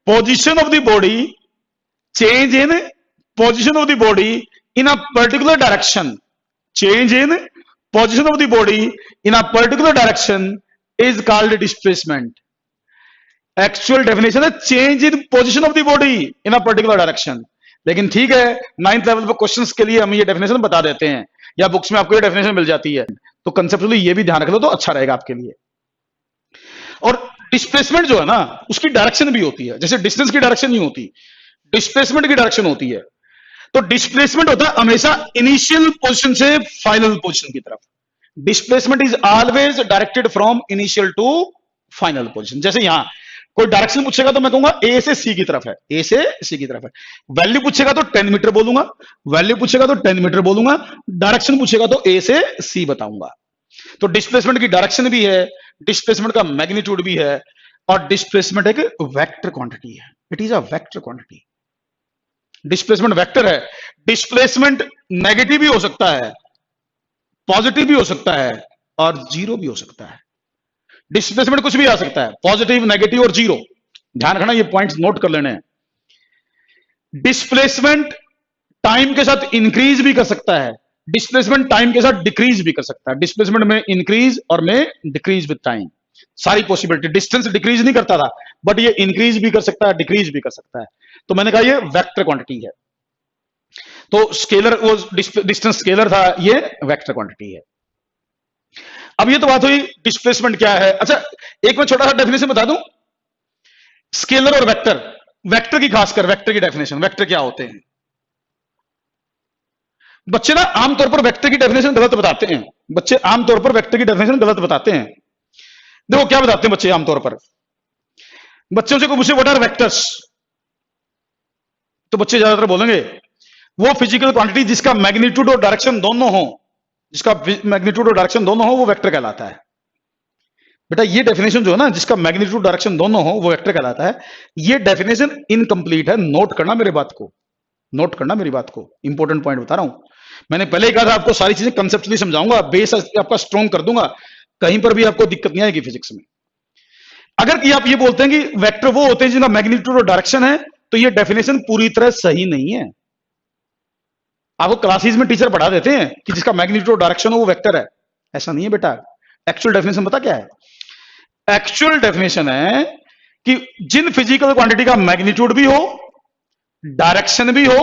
position of the body, change in position of the body in a particular direction, change in position of the body in a particular direction is called displacement. Actual definition है change in position of the body in a particular direction. लेकिन ठीक है, 9th लेवल पर क्वेश्चंस के लिए हम ये डेफिनेशन बता देते हैं, या बुक्स में आपको ये डेफिनेशन मिल जाती है, तो कंसेप्चुअली ये भी ध्यान रख लो तो अच्छा रहेगा आपके लिए। और डिस्प्लेसमेंट जो है ना, उसकी डायरेक्शन भी होती है, जैसे डिस्टेंस की डायरेक्शन नहीं होती, डिस्प्लेसमेंट की डायरेक्शन होती है। तो डिस्प्लेसमेंट होता है हमेशा इनिशियल पोजीशन से फाइनल पोजीशन की तरफ। Displacement is always directed from initial to final position. जैसे यहां कोई डायरेक्शन पूछेगा तो मैं कहूंगा ए से सी की तरफ है, ए से सी की तरफ है। वैल्यू पूछेगा तो 10 मीटर बोलूंगा, वैल्यू पूछेगा तो 10 मीटर बोलूंगा, डायरेक्शन पूछेगा तो ए से सी बताऊंगा। तो डिस्प्लेसमेंट की डायरेक्शन भी है, डिस्प्लेसमेंट का मैग्नीट्यूड भी है, और डिस्प्लेसमेंट एक वेक्टर क्वांटिटी है। It is a vector quantity. Displacement vector है। डिस्प्लेसमेंट नेगेटिव भी हो सकता है, पॉजिटिव भी हो सकता है, और जीरो भी हो सकता है। डिस्प्लेसमेंट कुछ भी आ सकता है, पॉजिटिव, नेगेटिव और जीरो। ध्यान रखना, ये पॉइंट्स नोट कर लेने हैं। डिस्प्लेसमेंट टाइम के साथ इंक्रीज भी कर सकता है, डिस्प्लेसमेंट टाइम के साथ डिक्रीज भी कर सकता है। डिस्प्लेसमेंट में इंक्रीज और में डिक्रीज विद टाइम, सारी पॉसिबिलिटी। डिस्टेंस डिक्रीज नहीं करता था, बट ये इंक्रीज भी कर सकता है, डिक्रीज भी कर सकता है। तो मैंने कहा ये वेक्टर क्वांटिटी है। तो स्केलर, वो डिस्टेंस स्केलर था, ये वेक्टर क्वांटिटी है। अब ये तो बात हुई डिस्प्लेसमेंट क्या है। अच्छा, एक मैं छोटा सा डेफिनेशन बता दूं, स्केलर और वेक्टर। वेक्टर की खासकर वेक्टर की डेफिनेशन, वेक्टर क्या होते हैं। बच्चे ना आमतौर पर वेक्टर की डेफिनेशन गलत बताते हैं, बच्चे आमतौर पर वेक्टर की डेफिनेशन गलत बताते हैं। देखो क्या बताते हैं बच्चे आमतौर पर। बच्चों से कोई पूछे व्हाट आर वेक्टर्स, तो बच्चे ज्यादातर बोलेंगे वो फिजिकल क्वांटिटी जिसका मैग्नीट्यूड और डायरेक्शन दोनों हो, जिसका मैग्नीट्यूड और डायरेक्शन दोनों हो, वो वेक्टर कहलाता है। बेटा ये डेफिनेशन जो है ना, जिसका मैग्नीट्यूड डायरेक्शन दोनों हो, वो वेक्टर कहलाता है। ये डेफिनेशन इनकम्प्लीट है, नोट करना मेरे बात को, नोट करना मेरी बात को, इंपॉर्टेंट पॉइंट बता रहा हूं। मैंने पहले ही कहा था आपको सारी चीजें कंसेप्चुअली समझाऊंगा, बेस आपका स्ट्रॉन्ग कर दूंगा, कहीं पर भी आपको दिक्कत नहीं आएगी फिजिक्स में। अगर कि आप ये बोलते हैं कि वेक्टर वो होते हैं जिनका मैग्नीट्यूड और डायरेक्शन है, तो ये डेफिनेशन पूरी तरह सही नहीं है। आपको क्लासेस में टीचर पढ़ा देते हैं कि जिसका मैग्नीट्यूड और डायरेक्शन हो वो वेक्टर है, ऐसा नहीं है बेटा। एक्चुअल डेफिनेशन पता क्या है? एक्चुअल डेफिनेशन है कि जिन फिजिकल क्वांटिटी का मैग्नीट्यूड भी हो, डायरेक्शन भी हो,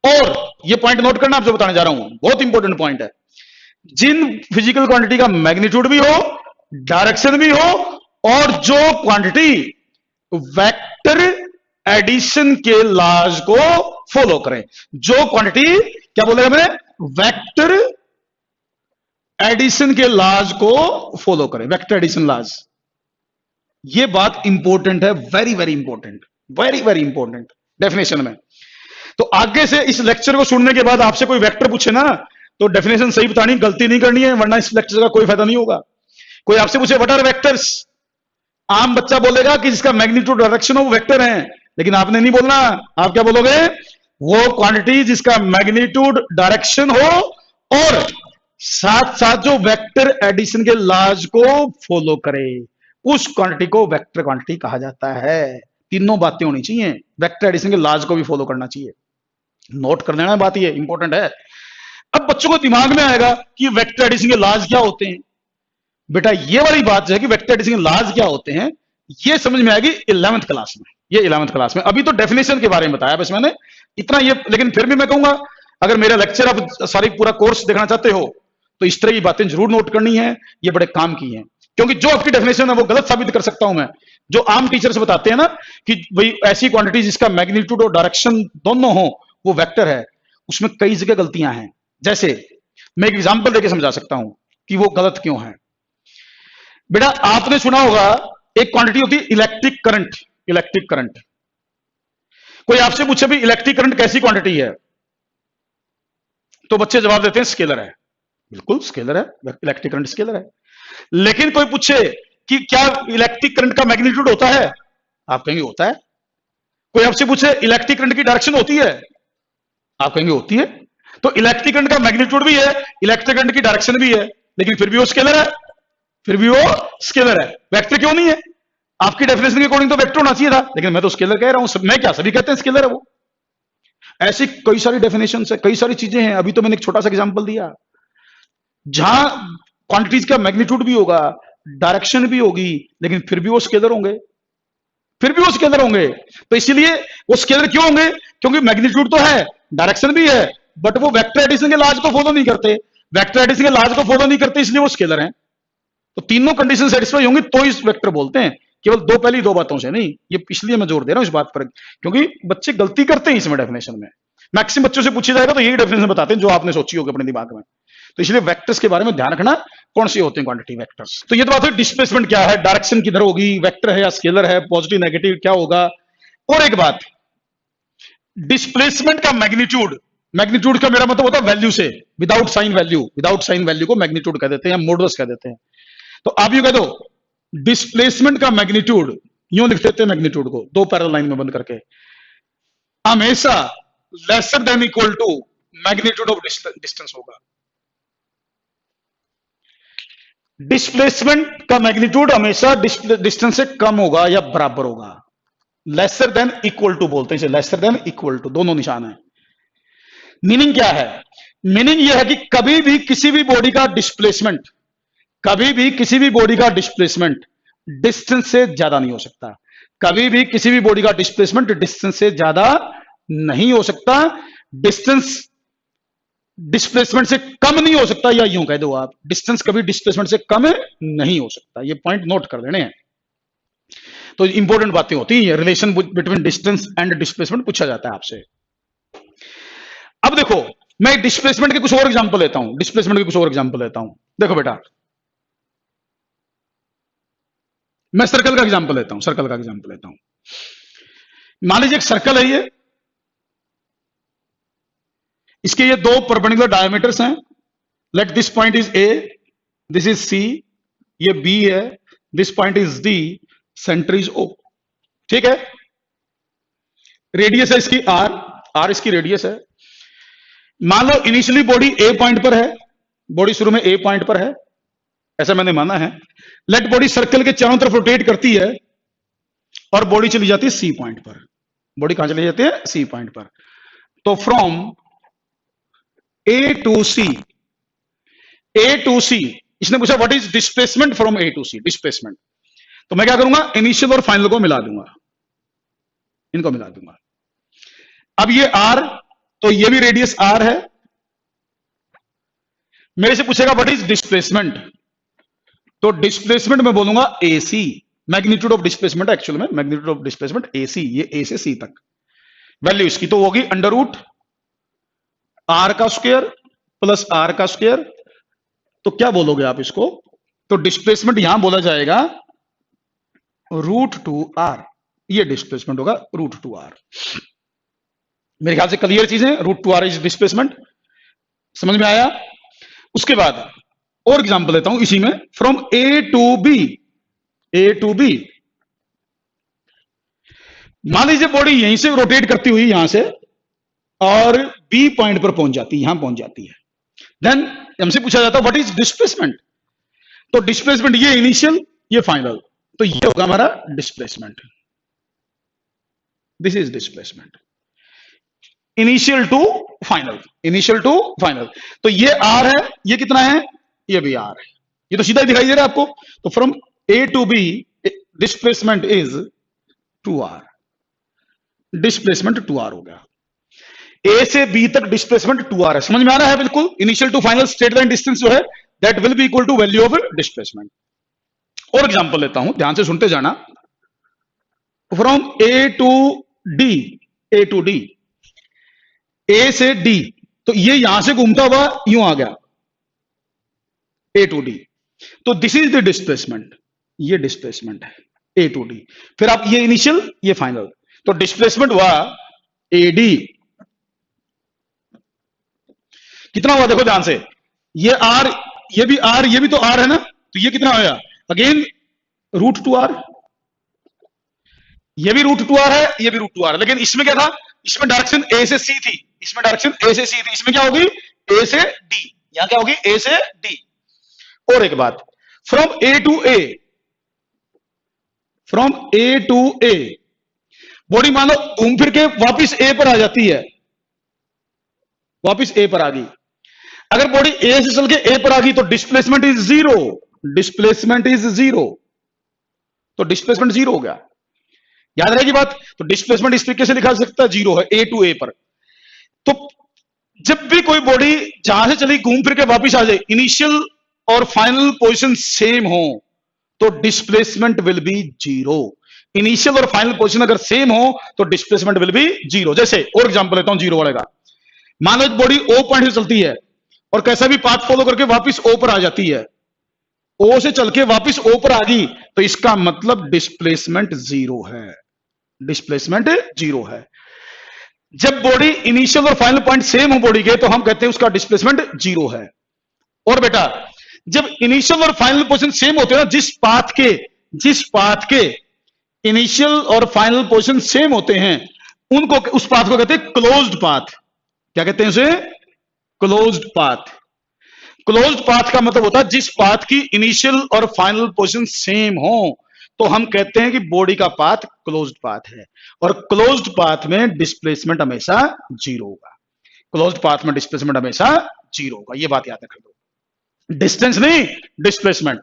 और ये पॉइंट नोट करना, आप जो बताने जा रहा हूं बहुत इंपॉर्टेंट पॉइंट है, जिन फिजिकल क्वांटिटी का मैग्नीट्यूड भी हो, डायरेक्शन भी हो, और जो क्वांटिटी वेक्टर एडिशन के लॉज को फॉलो करें। जो क्वांटिटी, क्या बोलेगा मैंने, वेक्टर एडिशन के लॉज को फॉलो करें, वेक्टर एडिशन लॉज। ये बात इंपॉर्टेंट है, very very important, very very important definition में। तो आगे से इस लेक्चर को सुनने के बाद आपसे कोई वेक्टर पूछे ना, तो डेफिनेशन सही बतानी, गलती नहीं करनी है, वरना इस लेक्चर का कोई फायदा नहीं होगा। कोई आपसे पूछे व्हाट आर वेक्टर्स, आम बच्चा बोलेगा कि जिसका मैग्नीट्यूड डायरेक्शन हो वो वेक्टर है, लेकिन आपने नहीं बोलना। आप क्या बोलोगे? वो क्वांटिटी जिसका मैग्नीट्यूड डायरेक्शन हो और साथ साथ जो वेक्टर एडिशन के लॉज को फॉलो करे, उस क्वांटिटी को वेक्टर क्वांटिटी कहा जाता है। तीनों बातें होनी चाहिए, वेक्टर एडिशन के लॉज को भी फॉलो करना चाहिए। नोट कर लेना बात, ये इंपॉर्टेंट है। अब बच्चों को दिमाग में आएगा कि वेक्टर एडिशन के लॉज क्या होते हैं। बेटा ये वाली बात जो है कि वेक्टर एडिशन के लॉज क्या होते हैं, ये समझ में आएगी 11th क्लास में। ये 11th क्लास में, अभी तो डेफिनेशन के बारे में बताया बस मैंने इतना ये, लेकिन फिर भी मैं कहूंगा अगर मेरा लेक्चर आप सारी पूरा कोर्स देखना चाहते हो तो इस तरह की बातें जरूर नोट करनी है, ये बड़े काम की हैं। क्योंकि जो आपकी डेफिनेशन है वो गलत साबित कर सकता हूं मैं। जो आम टीचर्स बताते हैं ना कि भाई ऐसी क्वांटिटी जिसका मैग्नीट्यूड और डायरेक्शन दोनों हो वो वेक्टर है, उसमें कई जगह गलतियां हैं। जैसे मैं एक एग्जांपल देके समझा सकता हूं कि वो गलत क्यों है। बेटा आपने सुना होगा एक क्वांटिटी होती है इलेक्ट्रिक करंट। इलेक्ट्रिक करंट, कोई आपसे पूछे भी इलेक्ट्रिक करंट कैसी क्वांटिटी है, तो बच्चे जवाब देते हैं स्केलर है। बिल्कुल स्केलर है, इलेक्ट्रिक करंट स्केलर है। लेकिन कोई पूछे कि क्या इलेक्ट्रिक करंट का मैग्नीट्यूड होता है, आप कहेंगे होता है। कोई आपसे पूछे इलेक्ट्रिक करंट की डायरेक्शन होती है, आप कहेंगे होती है। तो इलेक्ट्रिक करंट का मैग्नीट्यूड भी है, इलेक्ट्रिक करंट की डायरेक्शन भी है, लेकिन फिर भी वो स्केलर है, फिर भी वो स्केलर है। वेक्टर क्यों नहीं है? आपकी डेफिनेशन के अकॉर्डिंग तो वेक्टर होना चाहिए था, लेकिन मैं तो स्केलर कह रहा हूं। मैं क्या, सभी कहते हैं स्केलर है वो। ऐसी कई सारी डेफिनेशन है, कई सारी चीजें हैं। अभी तो मैंने एक छोटा सा एग्जांपल दिया जहां क्वांटिटीज का मैग्नीट्यूड भी होगा, डायरेक्शन भी होगी, लेकिन फिर भी वो स्केलर होंगे, फिर भी वो स्केलर होंगे। तो इसीलिए वो स्केलर क्यों होंगे? क्योंकि मैग्नीट्यूड तो है, डायरेक्शन भी है, बट वो वेक्टर एडिशन के लॉज को फॉलो नहीं करते। वेक्टर एडिशन के लॉज को फॉलो नहीं करते, इसलिए वो स्केलर हैं। तो तीनों कंडीशन सेटिस्फाई होंगी तो इस वेक्टर बोलते हैं, केवल दो पहली दो बातों से नहीं। ये इसलिए मैं जोर दे रहा हूं इस बात पर, क्योंकि बच्चे गलती करते हैं इसमें डेफिनेशन में। मैक्सिमम बच्चों से पूछा जाएगा तो यही डेफिनेशन बताते हैं जो आपने सोची होगी अपने दिमाग में। तो इसलिए वेक्टर्स के बारे में ध्यान रखना, कौन से होते हैं क्वांटिटी वेक्टर्स। तो ये तो बात है डिस्प्लेसमेंट क्या है, डायरेक्शन किधर होगी, वेक्टर है या स्केलर है, पॉजिटिव नेगेटिव क्या होगा। और एक बात, डिस्प्लेसमेंट का मैग्नीट्यूड, मैग्नीट्यूड का मेरा मतलब होता है वैल्यू से, without sign value, without sign value को मैग्नीट्यूड कह देते हैं, मॉडुलस कह देते हैं। तो आप यूं कह दो डिस्प्लेसमेंट का मैग्नीट्यूड, यूं लिख देते हैं मैग्नीट्यूड को दो पैरेलल लाइन में बंद करके, हमेशा lesser than equal to magnitude of distance होगा। डिस्प्लेसमेंट का मैग्नीट्यूड हमेशा डिस्टेंस से कम होगा या बराबर होगा। लेसर देन इक्वल टू बोलते हैं इसे, लेसर देन इक्वल टू, दोनों निशान है। मीनिंग क्या है? मीनिंग यह है कि कभी भी किसी भी बॉडी का डिस्प्लेसमेंट, कभी भी किसी भी बॉडी का डिस्प्लेसमेंट डिस्टेंस से ज्यादा नहीं हो सकता। कभी भी किसी भी बॉडी का डिस्प्लेसमेंट डिस्टेंस से ज्यादा नहीं हो सकता। डिस्टेंस डिस्प्लेसमेंट से कम नहीं हो सकता, या यूं कह दो आप, डिस्टेंस कभी डिस्प्लेसमेंट से कम नहीं हो सकता। ये पॉइंट नोट कर लेने हैं। तो इंपॉर्टेंट बातें होती हैं, relation between distance and displacement पूछा जाता है आपसे। अब देखो मैं डिस्प्लेसमेंट के कुछ और एग्जांपल लेता हूं, डिस्प्लेसमेंट के कुछ और एग्जांपल लेता हूं। देखो बेटा मैं सर्कल का एग्जांपल लेता हूं, सर्कल का एग्जांपल लेता हूं। मान लीजिए एक सर्कल है ये, इसके ये दो परपेंडिकुलर डायमीटर्स हैं। Let this point is A, this is C, ये बी है, this point is D, centre is O. ठीक है, रेडियस है इसकी आर, आर इसकी रेडियस है। मान लो इनिशियली बॉडी ए पॉइंट पर है, बॉडी शुरू में ए पॉइंट पर है, ऐसा मैंने माना है। लेट बॉडी सर्कल के चारों तरफ रोटेट करती है और बॉडी चली जाती है सी पॉइंट पर। बॉडी कहां चली जाती है? सी पॉइंट पर। तो from A to C, A to C, इसने पूछा what is displacement from A to C, displacement. तो मैं क्या करूंगा, इनिशियल और फाइनल को मिला दूंगा, इनको मिला दूंगा। अब ये आर, तो ये भी रेडियस आर है। मेरे से पूछेगा व्हाट इज डिस्प्लेसमेंट, तो डिस्प्लेसमेंट में बोलूंगा ए सी, मैग्नीट्यूड ऑफ डिस्प्लेसमेंट, एक्चुअल में मैग्नीट्यूड ऑफ डिस्प्लेसमेंट ए सी, ये ए से सी तक वैल्यू इसकी तो होगी अंडर रूट आर का स्क्वायर प्लस आर का स्क्वायर। तो क्या बोलोगे आप इसको, तो डिस्प्लेसमेंट यहां बोला जाएगा रूट टू आर, ये डिस्प्लेसमेंट होगा रूट टू आर। मेरे ख्याल से क्लियर चीज है, root two R is displacement, समझ में आया। उसके बाद और एग्जांपल लेता हूं इसी में, from A to B, A to B. मान लीजिए बॉडी यहीं से रोटेट करती हुई यहां से और बी पॉइंट पर पहुंच जाती है, यहां पहुंच जाती है। देन हमसे पूछा जाता है व्हाट इज डिस्प्लेसमेंट, तो डिस्प्लेसमेंट ये इनिशियल ये फाइनल, तो ये होगा हमारा displacement, this is displacement, initial to final, initial to final. तो ये आर है, ये कितना है, ये भी आर है, ये तो सीधा ही दिखाई दे रहा है आपको। तो from A to B displacement is two R, displacement two R हो गया। ए से बी तक डिस्प्लेसमेंट टू आर है, समझ में आ रहा है बिल्कुल। Initial to final straight line distance जो है that will be equal to value of displacement. और एग्जांपल लेता हूं, ध्यान से सुनते जाना। From A to D, A to D, A से डी, तो ये यहां से घूमता हुआ यूं आ गया ए टू डी, तो दिस इज द डिस्प्लेसमेंट, ये डिस्प्लेसमेंट है ए टू डी। फिर आप ये इनिशियल ये फाइनल, तो डिस्प्लेसमेंट हुआ ए डी, कितना हुआ देखो ध्यान से, ये आर, ये भी आर, ये भी तो आर है ना, तो ये कितना आया अगेन रूट टू आर, ये भी रूट टू आर है, ये भी रूट टू आर है। लेकिन इसमें क्या था, इसमें डायरेक्शन ए से सी थी, इसमें डायरेक्शन ए से सी थी, इसमें क्या होगी ए से डी, यहां क्या होगी ए से डी। और एक बात, from A to A, from A to A, body मान लो घूम फिर के वापिस ए पर आ जाती है, वापिस ए पर आ गई। अगर बॉडी ए से चल के ए पर आ गई तो displacement is zero, displacement is zero, तो डिस्प्लेसमेंट जीरो हो गया, याद रहेगी बात। तो डिस्प्लेसमेंट इस तरीके से लिखा सकता है, जीरो है ए टू ए पर। तो जब भी कोई बॉडी जहां से चली घूम फिर के वापिस आ जाए, इनिशियल और फाइनल पोजीशन सेम हो, तो displacement will be zero. Initial और फाइनल पोजीशन अगर सेम हो तो डिस्प्लेसमेंट विल बी जीरो। जैसे और एग्जांपल लेता हूं जीरो वाले का, मान लो बॉडी ओ पॉइंट से चलती है और कैसा भी पाथ फॉलो करके वापिस ओ पर आ जाती है, ओ से चल के वापिस ओ पर आ गई, तो इसका मतलब डिस्प्लेसमेंट जीरो है, डिस्प्लेसमेंट जीरो है। जब बॉडी इनिशियल और फाइनल पॉइंट सेम हो बॉडी के, तो हम कहते हैं उसका डिस्प्लेसमेंट जीरो है। और बेटा जब इनिशियल और फाइनल पोजीशन सेम होते हैं ना, जिस पाथ के इनिशियल और फाइनल पोजीशन सेम होते हैं, उनको, उस पाथ को कहते हैं क्लोज्ड पाथ। क्या कहते हैं उसे, क्लोज्ड पाथ। क्लोज्ड पाथ का मतलब होता है जिस पाथ की इनिशियल और फाइनल पोजीशन सेम हो, तो हम कहते हैं कि बॉडी का पाथ क्लोज्ड पाथ है। और क्लोज्ड पाथ में डिस्प्लेसमेंट हमेशा जीरो होगा, क्लोज्ड पाथ में डिस्प्लेसमेंट हमेशा जीरो होगा, ये बात याद रख दो, डिस्टेंस नहीं डिस्प्लेसमेंट।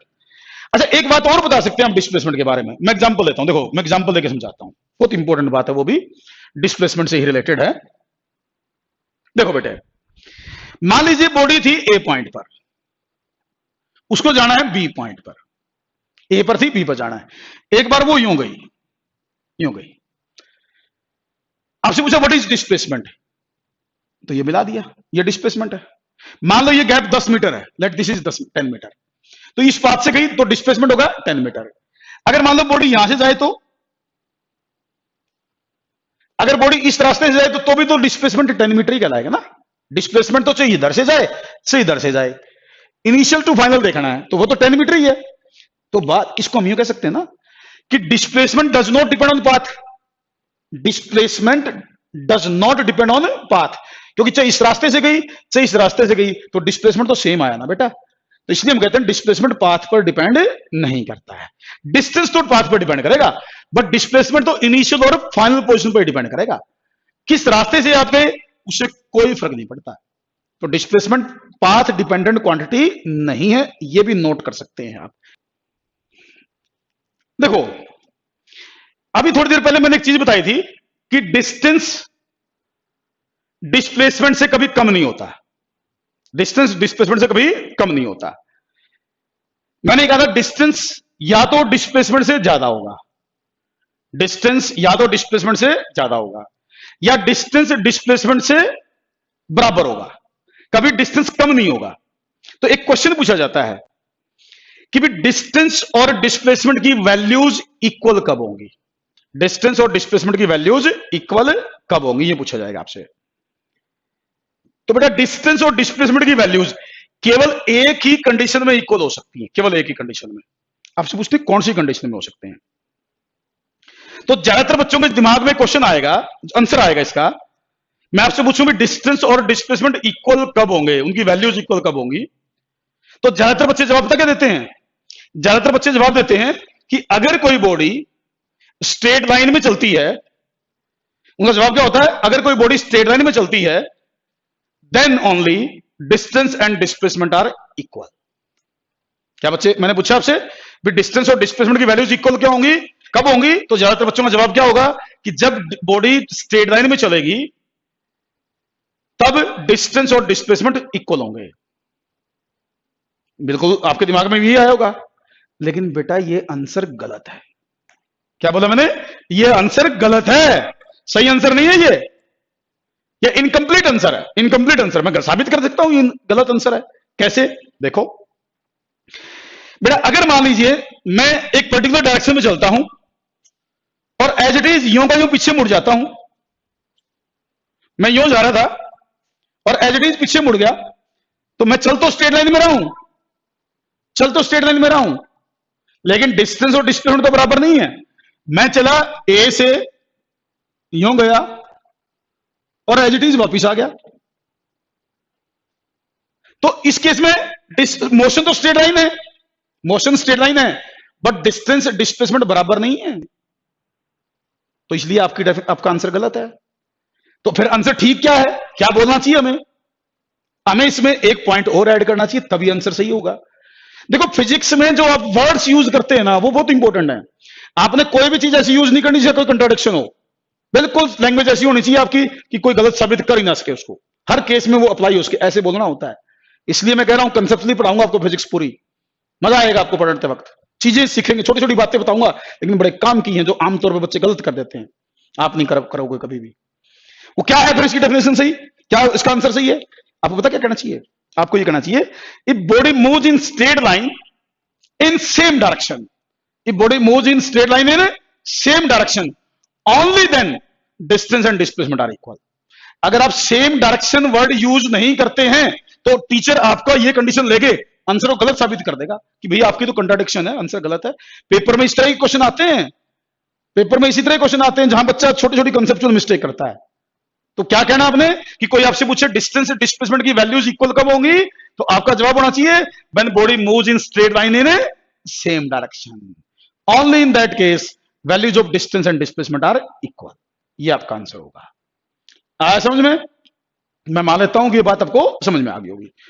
अच्छा एक बात और बता सकते हैं हम डिस्प्लेसमेंट के बारे में, मैं एग्जांपल लेता हूं, देखो मैं एग्जांपल लेके समझाता हूं, बहुत इंपॉर्टेंट बात है, वो भी डिस्प्लेसमेंट से ही रिलेटेड है। देखो बेटे, मान लीजिए बॉडी थी ए पॉइंट पर, उसको जाना है बी पॉइंट पर, ए पर थी बी पर जाना है। एक बार वो यूं गई, यूं गई, आपसे पूछा व्हाट इज डिस्प्लेसमेंट, तो ये मिला दिया, ये डिस्प्लेसमेंट है। मान लो ये गैप 10 मीटर है, लेट दिस इज 10 मीटर, तो इस पाथ से गई तो डिस्प्लेसमेंट होगा 10 मीटर। अगर मान लो बॉडी यहां से जाए, तो अगर बॉडी इस रास्ते से जाए तो भी तो डिस्प्लेसमेंट 10 मीटर ही कहलाएगा ना। डिस्प्लेसमेंट तो चाहिए इधर से जाए, से इधर से जाए, इनिशियल टू फाइनल देखना है, तो वो तो 10 मीटर ही है। तो बात इसको हम यूं कह सकते हैं ना कि displacement does not depend on path, displacement does not depend on path, क्योंकि चाहे इस रास्ते से गई चाहे इस रास्ते से गई तो डिस्प्लेसमेंट तो सेम आया ना बेटा। तो इसलिए हम कहते हैं डिस्प्लेसमेंट पाथ पर डिपेंड नहीं करता है। डिस्टेंस तो पाथ पर डिपेंड करेगा, बट डिस्प्लेसमेंट तो इनिशियल और फाइनल पोजीशन पर डिपेंड करेगा। किस रास्ते से आप गए उससे कोई फर्क नहीं पड़ता। तो डिस्प्लेसमेंट पाथ डिपेंडेंट क्वांटिटी नहीं है, यह भी नोट कर सकते हैं आप। देखो अभी थोड़ी देर पहले मैंने एक चीज बताई थी कि डिस्टेंस डिस्प्लेसमेंट से कभी कम नहीं होता, डिस्टेंस डिस्प्लेसमेंट से कभी कम नहीं होता। मैंने कहा था डिस्टेंस या तो डिस्प्लेसमेंट से ज्यादा होगा, डिस्टेंस या तो डिस्प्लेसमेंट से ज्यादा होगा या डिस्टेंस डिस्प्लेसमेंट से बराबर होगा, कभी डिस्टेंस कम नहीं होगा। तो एक क्वेश्चन पूछा जाता है कि भी डिस्टेंस और डिस्प्लेसमेंट की वैल्यूज इक्वल कब होंगी, डिस्टेंस और डिस्प्लेसमेंट की वैल्यूज इक्वल कब होंगी, ये पूछा जाएगा आपसे। तो बेटा डिस्टेंस और डिस्प्लेसमेंट की वैल्यूज केवल एक ही कंडीशन में इक्वल हो सकती है, केवल एक ही कंडीशन में। आपसे पूछते हैं कौन सी कंडीशन में हो सकते हैं। तो ज्यादातर बच्चों के दिमाग में क्वेश्चन आएगा, आंसर आएगा इसका, मैं आपसे पूछूं डिस्टेंस और डिस्प्लेसमेंट इक्वल कब होंगे, उनकी वैल्यूज इक्वल कब होंगी। तो ज्यादातर बच्चे जवाब पता क्या देते हैं, ज्यादातर बच्चे जवाब देते हैं कि अगर कोई बॉडी स्ट्रेट लाइन में चलती है, उनका जवाब क्या होता है, अगर कोई बॉडी स्ट्रेट लाइन में चलती है then only distance and displacement are equal. क्या बच्चे, मैंने पूछा आपसे भी डिस्टेंस और डिस्प्लेसमेंट की वैल्यूज इक्वल क्या होंगी, कब होंगी। तो ज्यादातर बच्चों का जवाब क्या होगा कि जब बॉडी स्ट्रेट लाइन में चलेगी तब डिस्टेंस और डिस्प्लेसमेंट इक्वल होंगे। बिल्कुल आपके दिमाग में भी आया होगा, लेकिन बेटा ये आंसर गलत है। क्या बोला मैंने, ये आंसर गलत है, सही आंसर नहीं है ये इनकम्प्लीट आंसर है, इनकम्प्लीट आंसर। मैं साबित कर सकता हूं ये गलत आंसर है। कैसे, देखो बेटा अगर मान लीजिए मैं एक पर्टिकुलर डायरेक्शन में चलता हूं और एज इट इज यूं का यूं पीछे मुड़ जाता हूं, मैं यूं जा रहा था और एज इट इज पीछे मुड़ गया, तो मैं चल तो स्ट्रेट लाइन में रहा हूं, चल तो स्ट्रेट लाइन में रहा हूं, लेकिन डिस्टेंस और डिस्प्लेसमेंट तो बराबर नहीं है। मैं चला ए से यूं गया और एज इट इज वापिस आ गया। तो इस केस में मोशन तो स्ट्रेट लाइन है, मोशन स्ट्रेट लाइन है, बट डिस्टेंस डिस्प्लेसमेंट बराबर नहीं है, तो इसलिए आपका आंसर गलत है। तो फिर आंसर ठीक क्या है, क्या बोलना चाहिए हमें, हमें इसमें एक पॉइंट और ऐड करना चाहिए, तभी आंसर सही होगा। देखो फिजिक्स में जो आप वर्ड्स यूज करते हैं ना वो बहुत इंपॉर्टेंट है। आपने कोई भी चीज ऐसी यूज नहीं करनी चाहिए कोई कंट्राडिक्शन हो, बिल्कुल लैंग्वेज ऐसी होनी चाहिए आपकी कि कोई गलत साबित कर ही ना सके उसको, हर केस में वो अप्लाई हो सके, ऐसे बोलना होता है। इसलिए मैं कह रहा हूं कंसेप्चुअली पढ़ाऊंगा आपको फिजिक्स पूरी, मजा आएगा आपको पढ़ते वक्त, चीजें सीखेंगे, छोटी छोटी बातें बताऊंगा, लेकिन बड़े काम की हैं जो आमतौर पर बच्चे गलत कर देते हैं, आप नहीं करोगे कभी भी। वो क्या है फिर इसकी डेफिनेशन सही, क्या इसका आंसर सही है, आपको पता क्या कहना चाहिए, आपको ये कहना चाहिए if body moves in straight line in same direction, if body moves in straight line in same direction only then distance and displacement are equal. अगर आप सेम डायरेक्शन वर्ड यूज नहीं करते हैं तो टीचर आपका ये कंडीशन लेके आंसर को गलत साबित कर देगा कि भैया आपकी तो कंट्राडिक्शन है, आंसर गलत है। पेपर में इस तरह के क्वेश्चन आते हैं, पेपर में इसी तरह क्वेश्चन आते हैं जहां बच्चा छोटी छोटी कंसेप्चुअल मिस्टेक करता है। तो क्या कहना आपने कि कोई आपसे पूछे डिस्टेंस डिस्प्लेसमेंट की वैल्यूज इक्वल कब होंगी, तो आपका जवाब होना चाहिए when body moves in straight line in same direction, only in that case values of distance and displacement are equal. ये आपका आंसर होगा। आया समझ में, मैं मान लेता हूं कि ये बात आपको समझ में आ गई होगी।